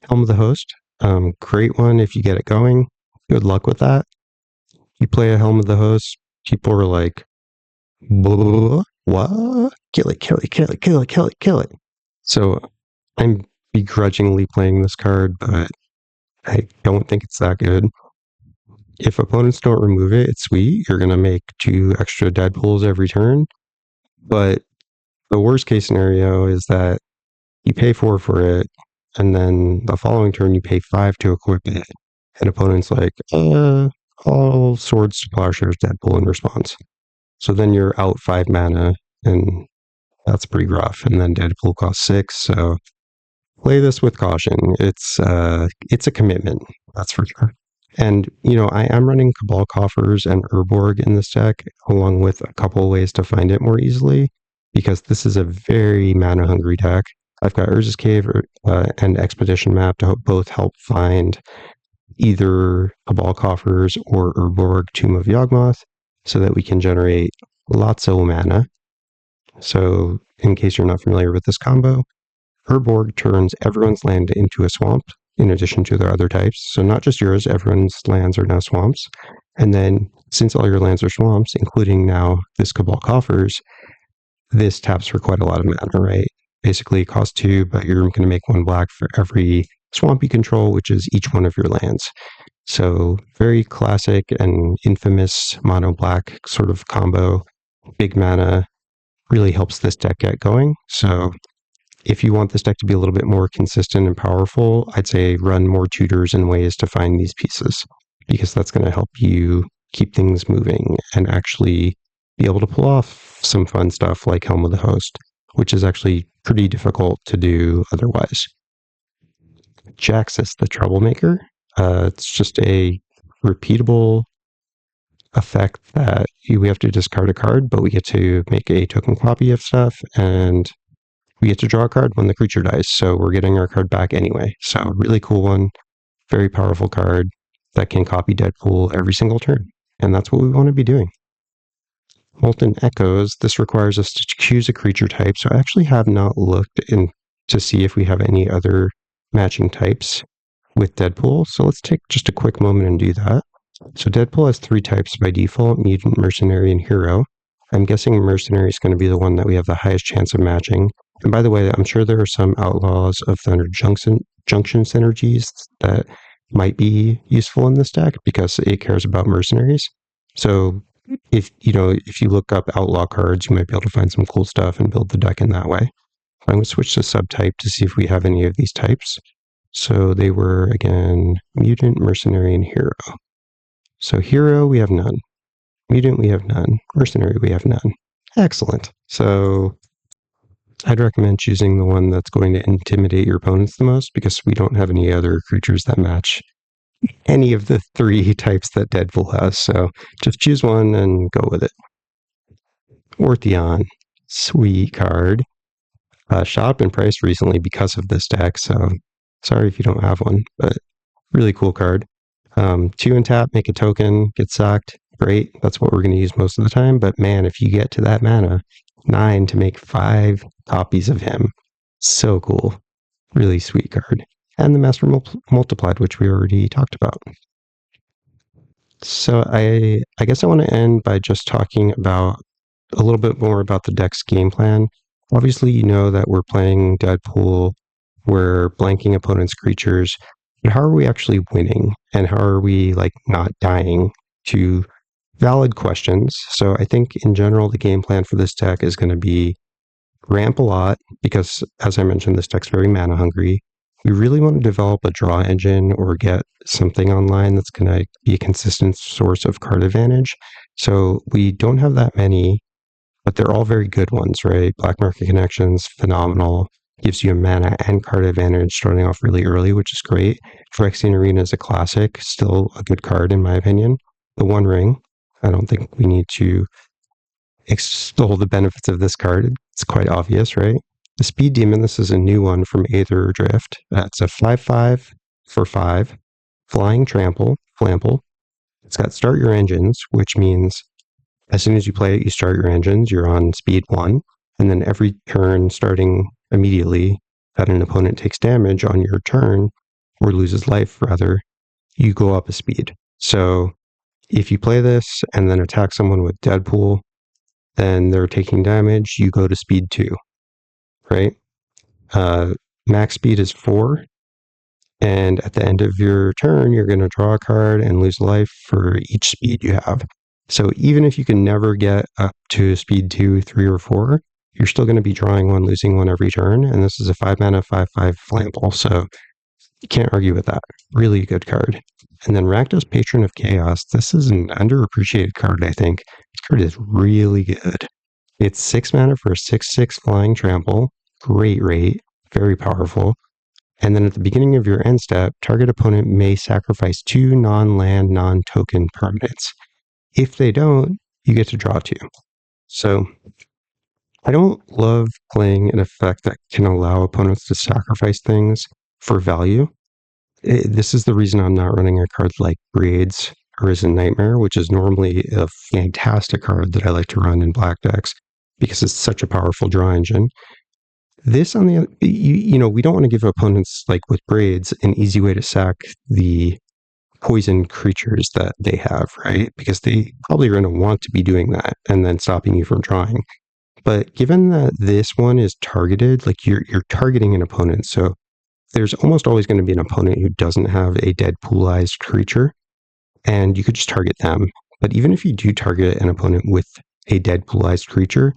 Helm of the Host, great one if you get it going. Good luck with that. You play a Helm of the Host, people are like, what? Kill it, kill it, kill it, kill it, kill it, kill it. So I'm begrudgingly playing this card, but I don't think it's that good. If opponents don't remove it, it's sweet. You're going to make 2 extra Deadpools every turn. But the worst case scenario is that you pay 4 for it, and then the following turn you pay 5 to equip it. And opponent's like, all Swords to Plowshares Deadpool in response. So then you're out 5 mana, and that's pretty rough. And then Deadpool costs 6, so play this with caution. It's a commitment, that's for sure. And, I am running Cabal Coffers and Urborg in this deck, along with a couple ways to find it more easily, because this is a very mana-hungry deck. I've got Urza's Cave and Expedition Map to both help find either Cabal Coffers or Urborg Tomb of Yawgmoth, so that we can generate lots of mana. So, in case you're not familiar with this combo, Urborg turns everyone's land into a swamp, in addition to their other types. So not just yours, everyone's lands are now swamps. And then, since all your lands are swamps, including now this Cabal Coffers, this taps for quite a lot of mana, right? Basically, it costs 2, but you're going to make 1 black for every swamp you control, which is each one of your lands. So very classic and infamous mono black sort of combo. Big mana really helps this deck get going. So if you want this deck to be a little bit more consistent and powerful, I'd say run more tutors and ways to find these pieces, because that's going to help you keep things moving and actually be able to pull off some fun stuff like Helm of the Host, which is actually pretty difficult to do otherwise. Jaxus the Troublemaker. It's just a repeatable effect that we have to discard a card, but we get to make a token copy of stuff, and we get to draw a card when the creature dies, so we're getting our card back anyway. So really cool one, very powerful card that can copy Deadpool every single turn, and that's what we want to be doing. Molten Echoes, this requires us to choose a creature type, so I actually have not looked in to see if we have any other matching types with Deadpool, so let's take just a quick moment and do that. So Deadpool has 3 types by default: Mutant, Mercenary, and Hero. I'm guessing Mercenary is going to be the one that we have the highest chance of matching. And by the way, I'm sure there are some Outlaws of Thunder Junction synergies that might be useful in this deck because it cares about mercenaries. So if you look up Outlaw cards, you might be able to find some cool stuff and build the deck in that way. I'm going to switch to subtype to see if we have any of these types. So they were, again, Mutant, Mercenary, and Hero. So Hero, we have none. Mutant, we have none. Mercenary, we have none. Excellent. So I'd recommend choosing the one that's going to intimidate your opponents the most, because we don't have any other creatures that match any of the 3 types that Deadpool has. So just choose one and go with it. Ortheon, sweet card. Shot up in price recently because of this deck, so sorry if you don't have one, but really cool card. 2 and tap, make a token, get sacked. Great, that's what we're going to use most of the time, but man, if you get to that mana, 9 to make 5 copies of him. So cool. Really sweet card. And the Master Multiplied, which we already talked about. So I guess I want to end by just talking about a little bit more about the deck's game plan. Obviously, you know that we're playing Deadpool, we're blanking opponents' creatures, but how are we actually winning? And how are we, like, not dying to valid questions? So I think, in general, the game plan for this deck is going to be ramp a lot, because, as I mentioned, this deck's very mana hungry. We really want to develop a draw engine or get something online that's going to be a consistent source of card advantage. So we don't have that many, but they're all very good ones, right? Black Market Connections, phenomenal. Gives you a mana and card advantage starting off really early, which is great. Phyrexian Arena is a classic, still a good card in my opinion. The One Ring, I don't think we need to extol the benefits of this card. It's quite obvious, right? The Speed Demon, this is a new one from Aether or Drift. It's a 5/5 for 5, flying flample. It's got Start Your Engines, which means as soon as you play it, you start your engines, you're on speed 1, and then every turn starting immediately that an opponent takes damage on your turn, or loses life rather, you go up a speed. So if you play this and then attack someone with Deadpool, then they're taking damage, you go to speed 2, right? Max speed is 4, and at the end of your turn, you're going to draw a card and lose life for each speed you have. So even if you can never get up to speed 2, 3, or 4, you're still going to be drawing one, losing one every turn. And this is a 5 mana, 5/5 flammable. So you can't argue with that. Really good card. And then Rakdos, Patron of Chaos. This is an underappreciated card, I think. This card is really good. It's 6 mana for a 6/6 flying trample. Great rate. Very powerful. And then at the beginning of your end step, target opponent may sacrifice 2 non-land, non-token permanents. If they don't, you get to draw 2. So I don't love playing an effect that can allow opponents to sacrifice things for value. This is the reason I'm not running a card like Braids Arisen Nightmare, which is normally a fantastic card that I like to run in black decks because it's such a powerful draw engine. This, on the we don't want to give opponents, like with Braids, an easy way to sack the poison creatures that they have, right? Because they probably are going to want to be doing that and then stopping you from drawing. But given that this one is targeted, like you're targeting an opponent, so there's almost always going to be an opponent who doesn't have a Deadpoolized creature, and you could just target them. But even if you do target an opponent with a Deadpoolized creature,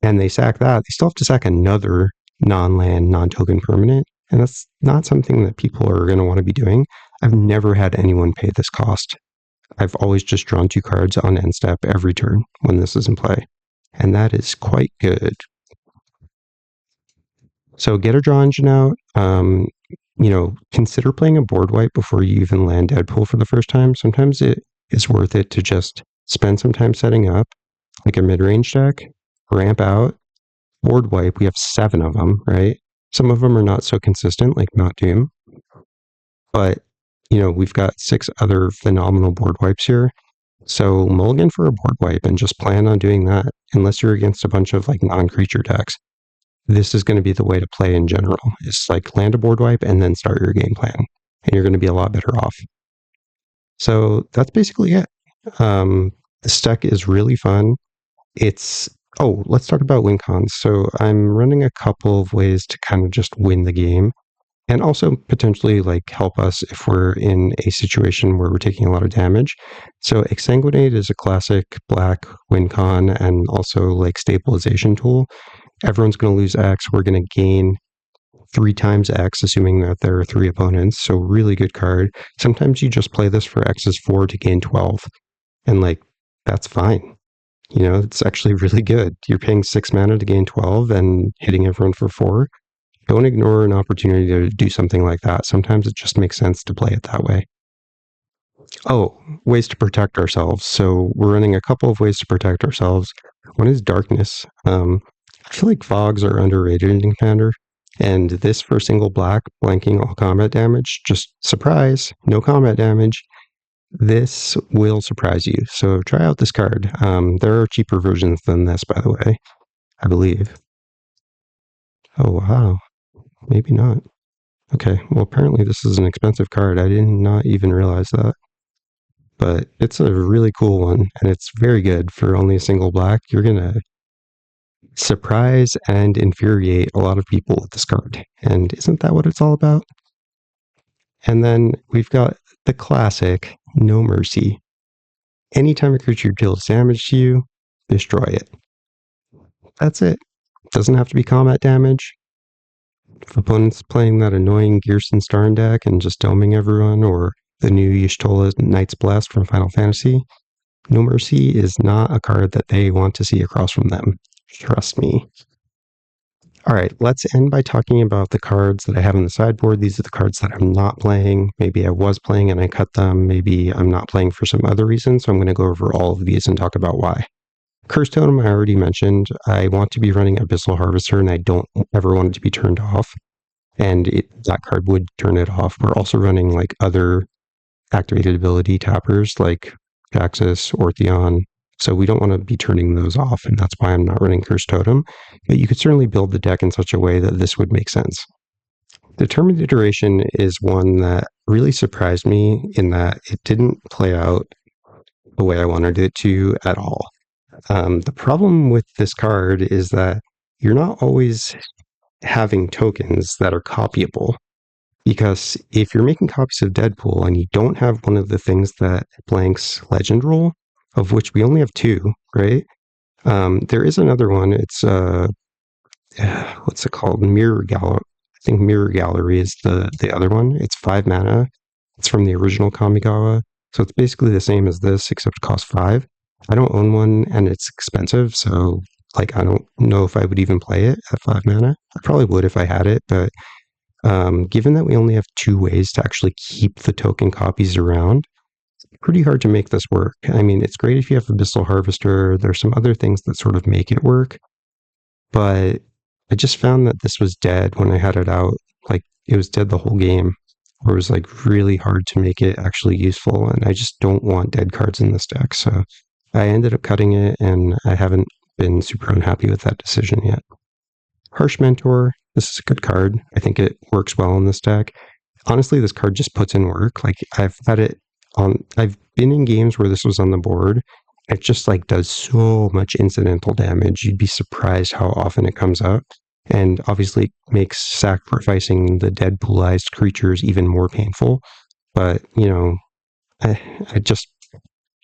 and they sack that, they still have to sack another non-land, non-token permanent, and that's not something that people are going to want to be doing. I've never had anyone pay this cost. I've always just drawn 2 cards on end step every turn when this is in play, and that is quite good. So get a draw engine out. Consider playing a board wipe before you even land Deadpool for the first time. Sometimes it is worth it to just spend some time setting up, like a mid-range deck, ramp out, board wipe. We have 7 of them, right? Some of them are not so consistent, like Not Doom. But, we've got 6 other phenomenal board wipes here. So mulligan for a board wipe and just plan on doing that, unless you're against a bunch of like non-creature decks. This is going to be the way to play in general. It's like land a board wipe and then start your game plan, and you're going to be a lot better off. So that's basically it. This deck is really fun. Let's talk about win cons. So I'm running a couple of ways to kind of just win the game, and also potentially like help us if we're in a situation where we're taking a lot of damage. So Exsanguinate is a classic black win con and also like stabilization tool. Everyone's going to lose X. We're going to gain 3 times X, assuming that there are 3 opponents. So really good card. Sometimes you just play this for X is 4 to gain 12. And that's fine. It's actually really good. You're paying 6 mana to gain 12 and hitting everyone for 4. Don't ignore an opportunity to do something like that. Sometimes it just makes sense to play it that way. Oh, ways to protect ourselves. So we're running a couple of ways to protect ourselves. One is darkness. I feel like fogs are underrated in Commander. And this for single black, blanking all combat damage, just surprise, no combat damage. This will surprise you. So try out this card. There are cheaper versions than this, by the way, I believe. Oh, wow. Maybe not. Okay, well, apparently this is an expensive card. I did not even realize that. But it's a really cool one, and it's very good for only a single black. You're going to surprise and infuriate a lot of people with this card. And isn't that what it's all about? And then we've got the classic No Mercy. Anytime a creature deals damage to you, destroy it. That's it. Doesn't have to be combat damage. If opponent's playing that annoying Gearson Starn deck and just doming everyone, or the new Y'shtola Knight's Blast from Final Fantasy, No Mercy is not a card that they want to see across from them. Trust me. All right, let's end by talking about the cards that I have in the sideboard. These are the cards that I'm not playing. Maybe I was playing and I cut them. Maybe I'm not playing for some other reason. So I'm going to go over all of these and talk about why. Curse Totem, I already mentioned. I want to be running Abyssal Harvester and I don't ever want it to be turned off. And that card would turn it off. We're also running like other activated ability tappers like Jaxus, Ortheon. So we don't want to be turning those off, and that's why I'm not running Curse Totem. But you could certainly build the deck in such a way that this would make sense. Determined Iteration is one that really surprised me in that it didn't play out the way I wanted it to at all. The problem with this card is that you're not always having tokens that are copyable. Because if you're making copies of Deadpool and you don't have one of the things that blanks Legend Rule, of which we only have 2, right? There is another one. It's what's it called? Mirror Gallery. I think Mirror Gallery is the other one. It's 5 mana. It's from the original Kamigawa, so it's basically the same as this, except it costs 5. I don't own one, and it's expensive, so like I don't know if I would even play it at 5 mana. I probably would if I had it, but given that we only have 2 ways to actually keep the token copies around, it's pretty hard to make this work. I mean, it's great if you have Abyssal Harvester. There's some other things that sort of make it work, but I just found that this was dead when I had it out. Like, it was dead the whole game, or it was like really hard to make it actually useful, and I just don't want dead cards in this deck. So I ended up cutting it, and I haven't been super unhappy with that decision yet. Harsh Mentor, this is a good card. I think it works well in this deck. Honestly, this card just puts in work. Like, I've had it on, I've been in games where this was on the board. It just like does so much incidental damage. You'd be surprised how often it comes up. And obviously makes sacrificing the Deadpoolized creatures even more painful. But, you know, I just,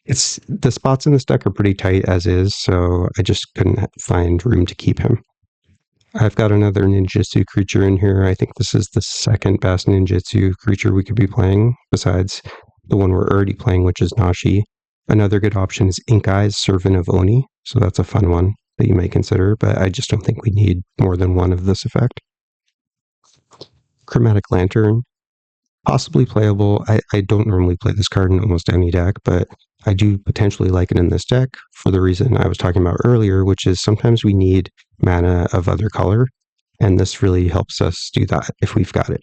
it's, the spots in this deck are pretty tight as is, so I just couldn't find room to keep him. I've got another ninjutsu creature in here. I think this is the second best ninjutsu creature we could be playing, besides the one we're already playing, which is Nashi. Another good option is Ink Eyes, Servant of Oni, so that's a fun one that you may consider, but I just don't think we need more than one of this effect. Chromatic Lantern, possibly playable. I don't normally play this card in almost any deck, but I do potentially like it in this deck for the reason I was talking about earlier, which is sometimes we need mana of other color, and this really helps us do that if we've got it.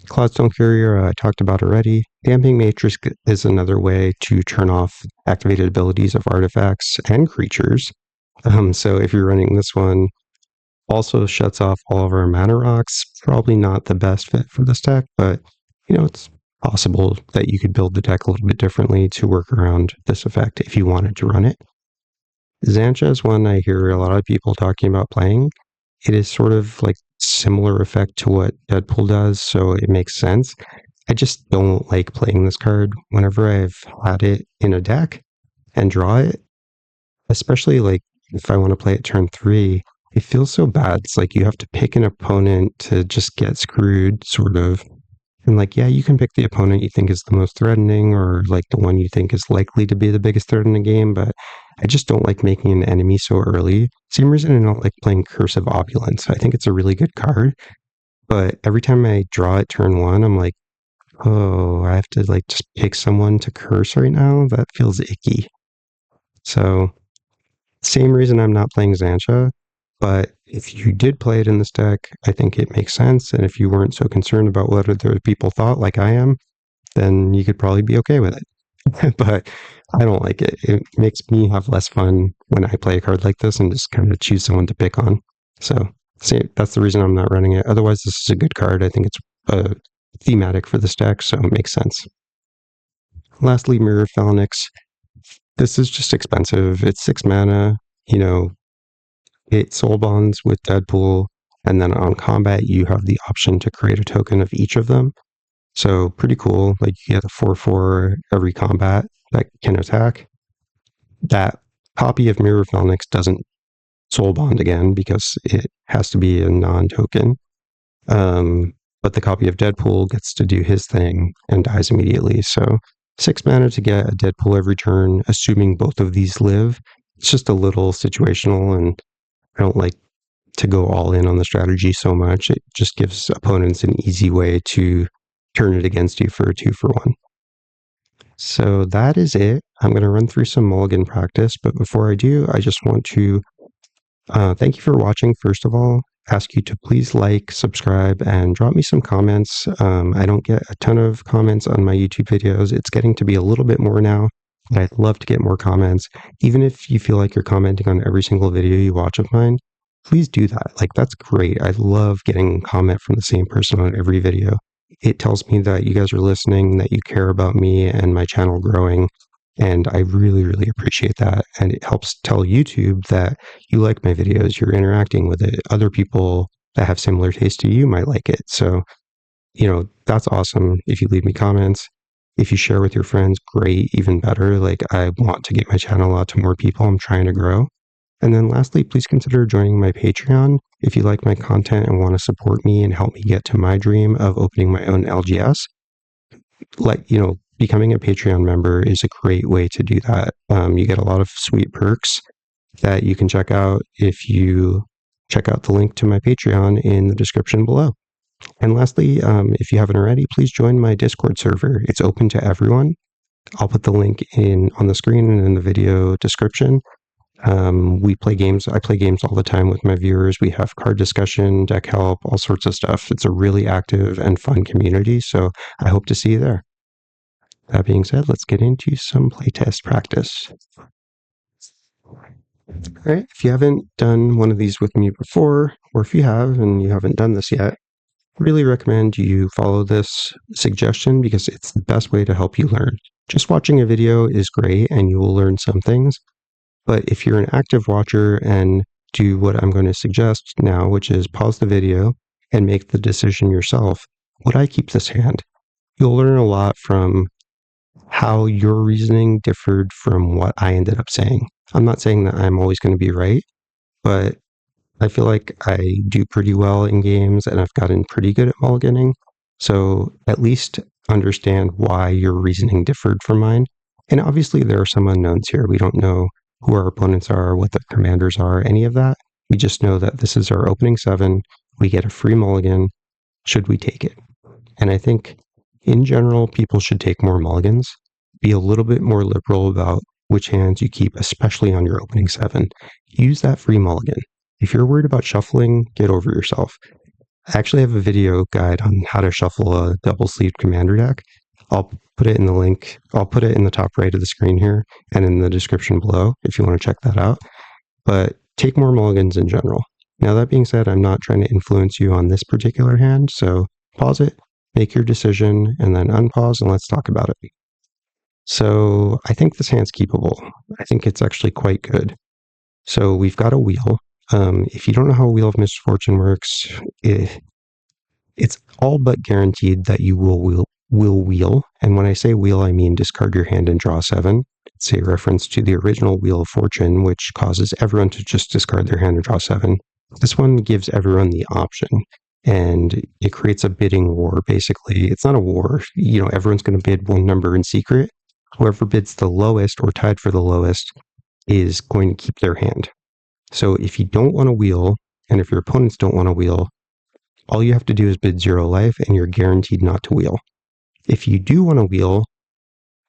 Cloudstone Courier, I talked about already. Damping Matrix is another way to turn off activated abilities of artifacts and creatures. So if you're running this one, also shuts off all of our mana rocks. Probably not the best fit for this deck, but you know, it's possible that you could build the deck a little bit differently to work around this effect if you wanted to run it. Xantcha is one I hear a lot of people talking about playing. It is sort of like similar effect to what Deadpool does, so it makes sense. I just don't like playing this card whenever I've had it in a deck and draw it, especially like if I want to play it turn 3. It feels so bad. It's like you have to pick an opponent to just get screwed, sort of. And like, yeah, you can pick the opponent you think is the most threatening, or like the one you think is likely to be the biggest threat in the game, but I just don't like making an enemy so early. Same reason I don't like playing Curse of Opulence. I think it's a really good card, but every time I draw it turn 1, I'm like, oh, I have to like just pick someone to curse right now? That feels icky. So, same reason I'm not playing Xantcha. But if you did play it in this deck, I think it makes sense. And if you weren't so concerned about what other people thought, like I am, then you could probably be okay with it. But I don't like it. It makes me have less fun when I play a card like this and just kind of choose someone to pick on. So that's the reason I'm not running it. Otherwise, this is a good card. I think it's thematic for this deck, so it makes sense. Lastly, Mirror Phalanx. This is just expensive. It's 6 mana. You know, it soul bonds with Deadpool, and then on combat, you have the option to create a token of each of them. So pretty cool. Like you get a 4/4 every combat that can attack. That copy of Mirror of Velnix doesn't soul bond again because it has to be a non-token. But the copy of Deadpool gets to do his thing and dies immediately. So 6 mana to get a Deadpool every turn, assuming both of these live. It's just a little situational, and I don't like to go all in on the strategy so much. It just gives opponents an easy way to turn it against you for a 2-for-1. So that is it. I'm going to run through some Mulligan practice, but before I do, I just want to thank you for watching, first of all. Ask you to please like, subscribe, and drop me some comments. I don't get a ton of comments on my YouTube videos. It's getting to be a little bit more now, but I'd love to get more comments. Even if you feel like you're commenting on every single video you watch of mine, please do that. Like, that's great. I love getting a comment from the same person on every video. It tells me that you guys are listening, that you care about me and my channel growing. And I really, really appreciate that. And it helps tell YouTube that you like my videos, you're interacting with it. Other people that have similar taste to you might like it. So, that's awesome if you leave me comments. If you share with your friends, great, even better. Like, I want to get my channel out to more people. I'm trying to grow. And then lastly, please consider joining my Patreon if you like my content and want to support me and help me get to my dream of opening my own LGS. Becoming a Patreon member is a great way to do that. You get a lot of sweet perks that you can check out if you check out the link to my Patreon in the description below. And lastly, if you haven't already, please join my Discord server. It's open to everyone. I'll put the link on the screen and in the video description. We play games. I play games all the time with my viewers. We have card discussion, deck help, all sorts of stuff. It's a really active and fun community, so I hope to see you there. That being said, let's get into some playtest practice. All right, if you haven't done one of these with me before, or if you have and you haven't done this yet, I really recommend you follow this suggestion because it's the best way to help you learn. Just watching a video is great and you will learn some things, but if you're an active watcher and do what I'm going to suggest now, which is pause the video and make the decision yourself, would I keep this hand? You'll learn a lot from how your reasoning differed from what I ended up saying. I'm not saying that I'm always going to be right, but I feel like I do pretty well in games and I've gotten pretty good at mulliganing. So at least understand why your reasoning differed from mine. And obviously there are some unknowns here. We don't know who our opponents are, what the commanders are, any of that. We just know that this is our opening 7. We get a free mulligan. Should we take it? And I think in general, people should take more mulligans. Be a little bit more liberal about which hands you keep, especially on your opening 7. Use that free mulligan. If you're worried about shuffling, get over yourself. I actually have a video guide on how to shuffle a double-sleeved commander deck. I'll put it in the link. I'll put it in the top right of the screen here and in the description below if you want to check that out. But take more mulligans in general. Now, that being said, I'm not trying to influence you on this particular hand, so pause it, make your decision, and then unpause, and let's talk about it. So I think this hand's keepable. I think it's actually quite good. So we've got a wheel. If you don't know how a Wheel of Misfortune works, it's all but guaranteed that you will wheel. And when I say wheel, I mean discard your hand and draw 7. It's a reference to the original Wheel of Fortune, which causes everyone to just discard their hand and draw 7. This one gives everyone the option, and it creates a bidding war, basically. It's not a war. Everyone's going to bid one number in secret. Whoever bids the lowest or tied for the lowest is going to keep their hand. So if you don't want to wheel, and if your opponents don't want to wheel, all you have to do is bid 0 life, and you're guaranteed not to wheel. If you do want to wheel,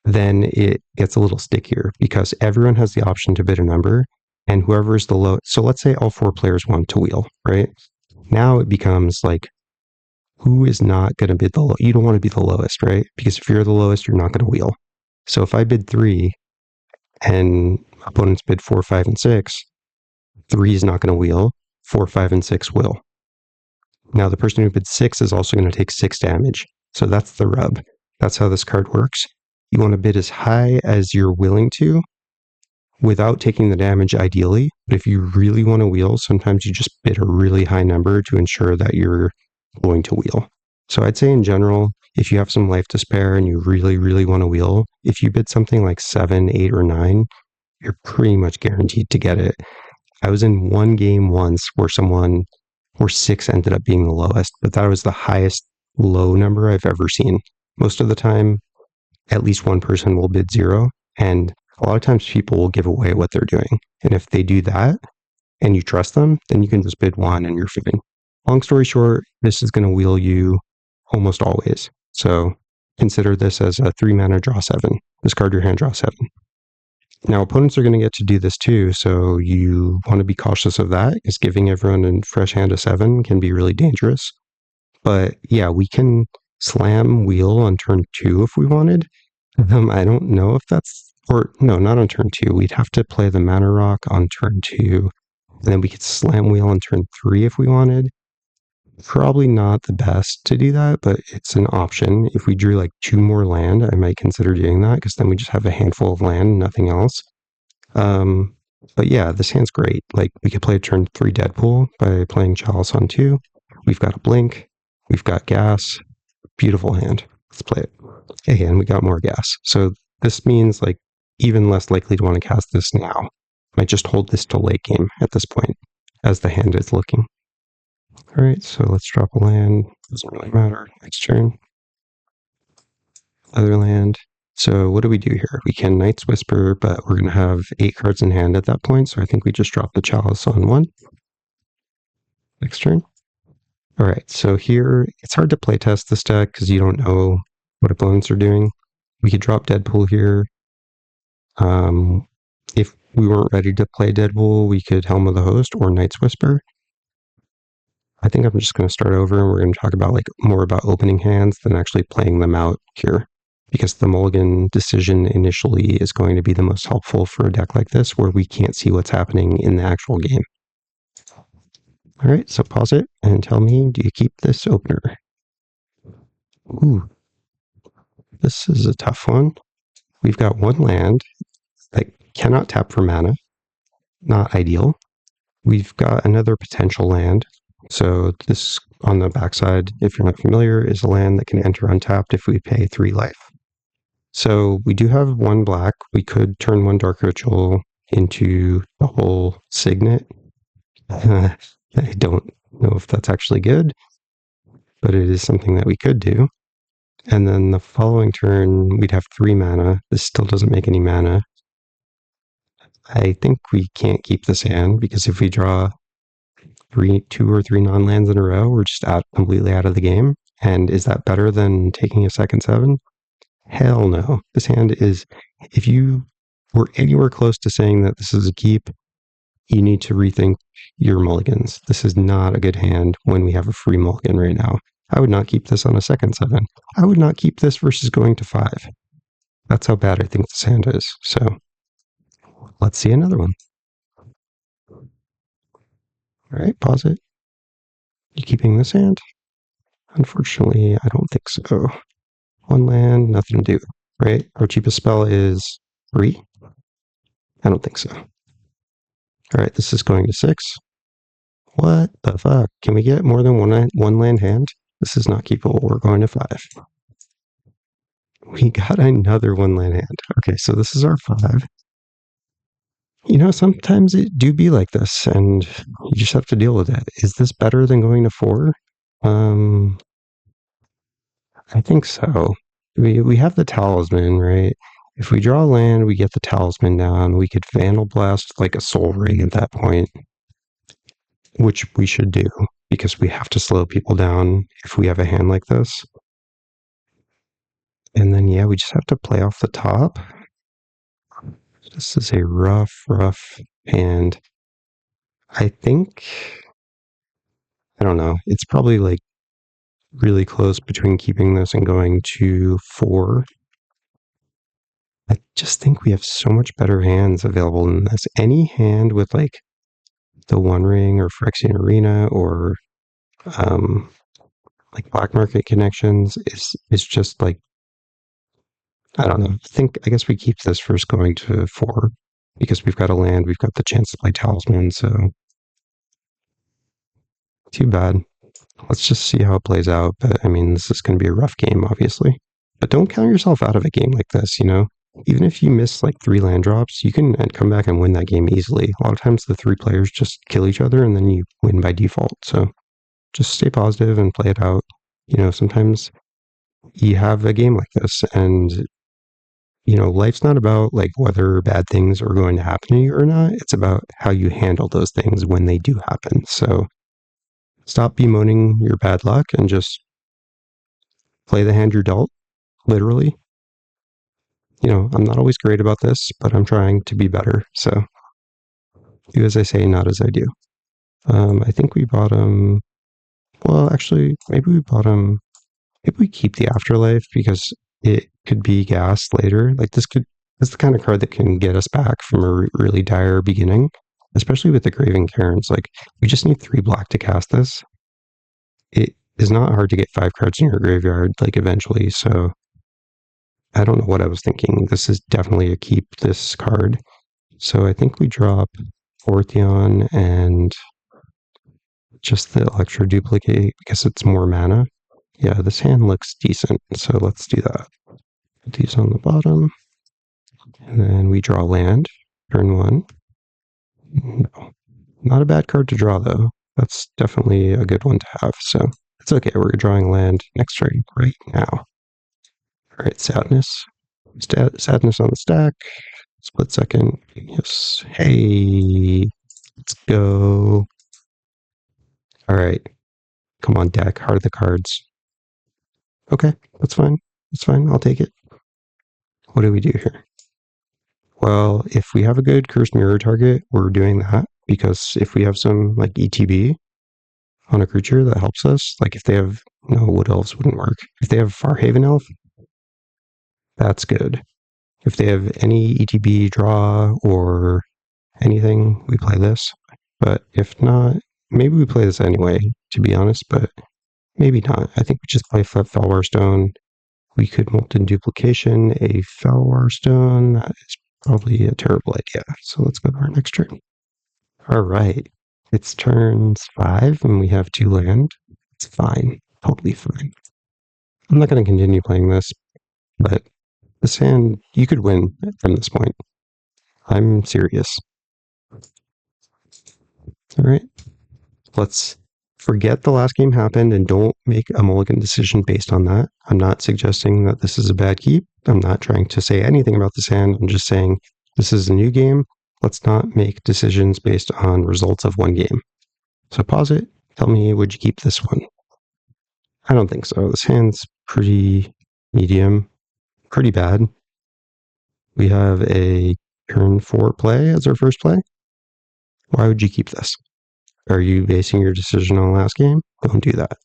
then it gets a little stickier because everyone has the option to bid a number, and whoever is the lowest. So let's say all 4 players want to wheel, right? Now it becomes like, who is not going to bid the lowest? You don't want to be the lowest, right? Because if you're the lowest, you're not going to wheel. So if I bid 3 and opponents bid 4, 5, and 6, 3 is not going to wheel, 4, 5, and 6 will. Now the person who bids 6 is also going to take 6 damage. So that's the rub. That's how this card works. You want to bid as high as you're willing to, without taking the damage ideally. But if you really want to wheel, sometimes you just bid a really high number to ensure that you're going to wheel. So I'd say in general, if you have some life to spare and you really, really want to wheel, if you bid something like 7, 8, or 9, you're pretty much guaranteed to get it. I was in one game once where 6 ended up being the lowest, but that was the highest low number I've ever seen. Most of the time, at least one person will bid 0, and a lot of times people will give away what they're doing. And if they do that and you trust them, then you can just bid 1 and you're fine. Long story short, this is going to wheel you almost always. So consider this as a 3 mana draw 7. Discard your hand, draw 7. Now, opponents are going to get to do this too, so you want to be cautious of that, because giving everyone a fresh hand of 7 can be really dangerous. But yeah, we can slam wheel on turn 2 if we wanted. I don't know if that's, or no, not on turn 2. We'd have to play the mana rock on turn 2, and then we could slam wheel on turn 3 if we wanted. Probably not the best to do that, but it's an option. If we drew like 2 more land, I might consider doing that, because then we just have a handful of land, nothing else. But yeah, this hand's great. Like, we could play turn 3 Deadpool by playing Chalice on 2. We've got a blink. We've got gas. Beautiful hand. Let's play it. Okay, and we got more gas. So this means like even less likely to want to cast this now. Might just hold this till late game at this point, as the hand is looking. All right, so let's drop a land. Doesn't really matter. Next turn. Other land. So what do we do here? We can Knight's Whisper, but we're going to have 8 cards in hand at that point, so I think we just drop the Chalice on 1. Next turn. All right, so here, it's hard to playtest this deck because you don't know what opponents are doing. We could drop Deadpool here. If we weren't ready to play Deadpool, we could Helm of the Host or Knight's Whisper. I think I'm just going to start over and we're going to talk about more about opening hands than actually playing them out here, because the Mulligan decision initially is going to be the most helpful for a deck like this where we can't see what's happening in the actual game. All right, so pause it and tell me, do you keep this opener? Ooh, this is a tough one. We've got 1 land that cannot tap for mana. Not ideal. We've got another potential land. So this, on the backside, if you're not familiar, is a land that can enter untapped if we pay 3 life. So we do have 1 black. We could turn 1 Dark Ritual into the whole Signet. I don't know if that's actually good, but it is something that we could do. And then the following turn, we'd have 3 mana. This still doesn't make any mana. I think we can't keep this hand, because if we draw 2 or 3 non-lands in a row, we're just completely out of the game. And is that better than taking a second 7? Hell no. This hand is, if you were anywhere close to saying that this is a keep, you need to rethink your mulligans. This is not a good hand when we have a free mulligan right now. I would not keep this on a second 7. I would not keep this versus going to 5. That's how bad I think this hand is. So let's see another one. All right, pause it. You keeping this hand? Unfortunately, I don't think so. 1 land, nothing to do, right? Our cheapest spell is 3? I don't think so. All right, this is going to 6. What the fuck? Can we get more than one land hand? This is not keepable. We're going to 5. We got another 1 land hand. Okay, so this is our 5. You know, sometimes it do be like this, and you just have to deal with it. Is this better than going to 4? I think so. We have the Talisman, right? If we draw land, we get the Talisman down. We could Vandal Blast like a Soul Ring at that point, which we should do, because we have to slow people down if we have a hand like this. And then, yeah, we just have to play off the top. This is a rough hand. I think, I don't know, it's probably like really close between keeping this and going to 4. I just think we have so much better hands available than this. Any hand with like the One Ring or Phyrexian Arena or like Black Market Connections is just like, I don't know. I guess we keep this first going to 4. because we've got a land, we've got the chance to play Talisman, so too bad. Let's just see how it plays out. But I mean, this is going to be a rough game, obviously. But don't count yourself out of a game like this, you know? Even if you miss like 3 land drops, you can come back and win that game easily. A lot of times the 3 players just kill each other and then you win by default. So just stay positive and play it out. You know, sometimes you have a game like this and, you know, life's not about like whether bad things are going to happen to you or not. It's about how you handle those things when they do happen. So stop bemoaning your bad luck and just play the hand you're dealt, literally. You know, I'm not always great about this, but I'm trying to be better. So do as I say, not as I do. I think we bottom. Well, actually, maybe we bottom. Maybe we keep the Afterlife because it could be gas later. Like this is the kind of card that can get us back from a really dire beginning, especially with the Graven Cairns. Like we just need 3 black to cast this. It is not hard to get 5 cards in your graveyard, like eventually. So I don't know what I was thinking. This is definitely a keep this card. So I think we drop Ortheon and just the Electro Duplicate because it's more mana. Yeah, this hand looks decent, so let's do that. Put these on the bottom. And then we draw land, turn 1. No. Not a bad card to draw, though. That's definitely a good one to have, so it's okay. We're drawing land next turn right now. All right, Sadness. Sadness on the stack. Split second. Yes. Hey, let's go. All right. Come on, deck. Heart of the cards. Okay, that's fine. That's fine. I'll take it. What do we do here? Well, if we have a good Cursed Mirror target, we're doing that. Because if we have some, like, ETB on a creature that helps us, like if they have... No, Wood Elves wouldn't work. If they have Farhaven Elf, that's good. If they have any ETB draw or anything, we play this. But if not, maybe we play this anyway, to be honest, but maybe not. I think we just play Felwar Stone. We could Molten Duplication, a Felwar Stone. That is probably a terrible idea. So let's go to our next turn. All right. It's turns 5 and we have 2 land. It's fine. Totally fine. I'm not going to continue playing this, but this hand, you could win from this point. I'm serious. All right. Let's forget the last game happened and don't make a mulligan decision based on that. I'm not suggesting that this is a bad keep. I'm not trying to say anything about this hand. I'm just saying this is a new game. Let's not make decisions based on results of one game. So pause it. Tell me, would you keep this one? I don't think so. This hand's pretty medium, pretty bad. We have a turn 4 play as our first play. Why would you keep this? Are you basing your decision on last game? Don't do that.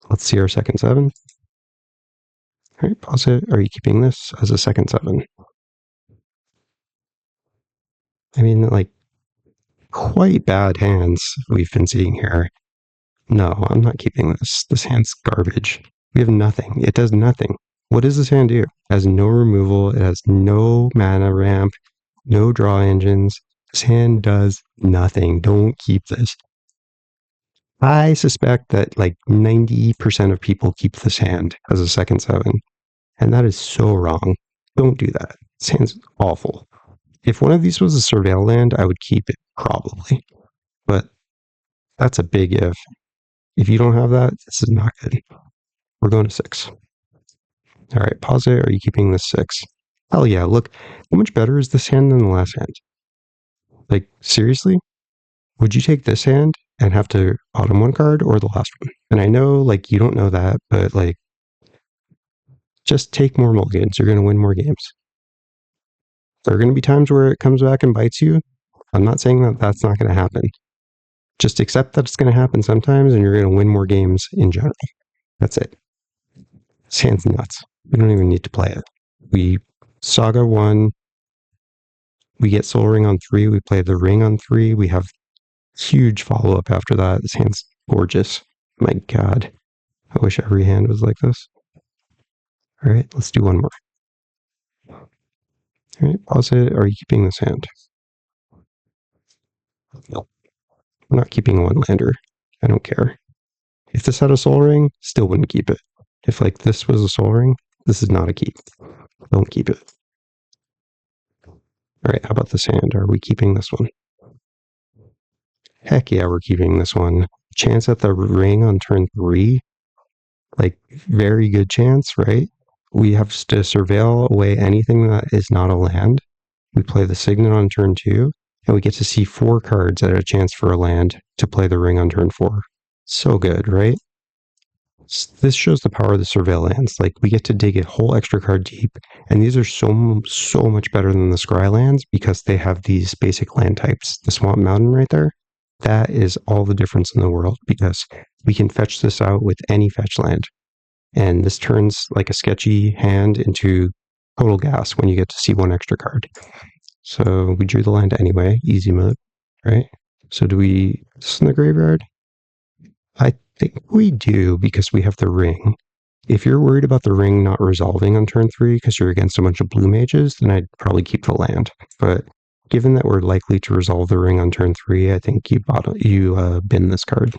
Let's see our second 7. All right, pause it. Are you keeping this as a second 7? I mean, like, quite bad hands we've been seeing here. No, I'm not keeping this. This hand's garbage. We have nothing. It does nothing. What does this hand do? It has no removal. It has no mana ramp, no draw engines. This hand does nothing. Don't keep this. I suspect that like 90% of people keep this hand as a second 7. And that is so wrong. Don't do that. This hand's awful. If one of these was a Surveil land, I would keep it, probably. But that's a big if. If you don't have that, this is not good. We're going to 6. All right, pause it. Are you keeping this 6? Hell yeah, look. How much better is this hand than the last hand? Like, seriously? Would you take this hand and have to bottom 1 card or the last one? And I know, like, you don't know that, but, like, just take more mulligans. You're going to win more games. There are going to be times where it comes back and bites you. I'm not saying that that's not going to happen. Just accept that it's going to happen sometimes and you're going to win more games in general. That's it. This hand's nuts. We don't even need to play it. We Saga 1. We get Soul Ring on 3. We play the Ring on 3. We have huge follow-up after that. This hand's gorgeous. My God. I wish every hand was like this. All right, let's do one more. All right, pause it. Are you keeping this hand? Nope. I'm not keeping one lander. I don't care. If this had a soul ring, still wouldn't keep it. If like this was a soul ring, this is not a keep. Don't keep it. All right, how about this hand? Are we keeping this one? Heck yeah, we're keeping this one. Chance at the ring on turn 3. Like, very good chance, right? We have to surveil away anything that is not a land. We play the Signet on turn 2, and we get to see 4 cards at a chance for a land to play the ring on turn 4. So good, right? This shows the power of the surveillance. Like, we get to dig a whole extra card deep, and these are so much better than the scry lands because they have these basic land types. The Swamp Mountain right there, that is all the difference in the world because we can fetch this out with any fetch land. And this turns like a sketchy hand into total gas when you get to see 1 extra card. So we drew the land anyway, easy mode, right? So do we, this in the graveyard? I think we do because we have the ring. If you're worried about the ring not resolving on turn 3 because you're against a bunch of blue mages, then I'd probably keep the land. But given that we're likely to resolve the ring on turn 3, I think you bin this card.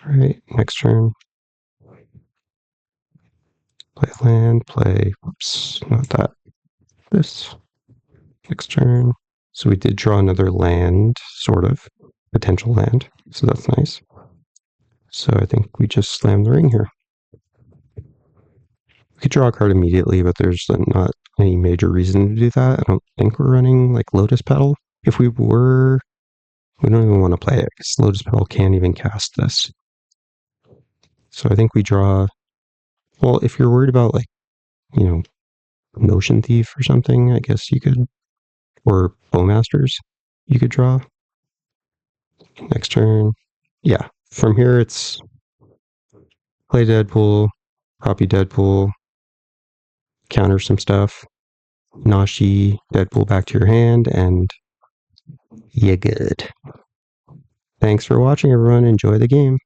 All right, next turn. Play land, whoops, not that. This. Next turn. So we did draw another land, sort of. Potential land. So that's nice. So I think we just slam the ring here. We could draw a card immediately, but there's not any major reason to do that. I don't think we're running like Lotus Petal. If we were, we don't even want to play it because Lotus Petal can't even cast this. So I think we draw. Well, if you're worried about like, Notion Thief or something, I guess you could, or Bowmasters, you could draw. Next turn. Yeah, from here it's play Deadpool, copy Deadpool, counter some stuff, Nashi, Deadpool back to your hand, and you're good. Thanks for watching, everyone. Enjoy the game.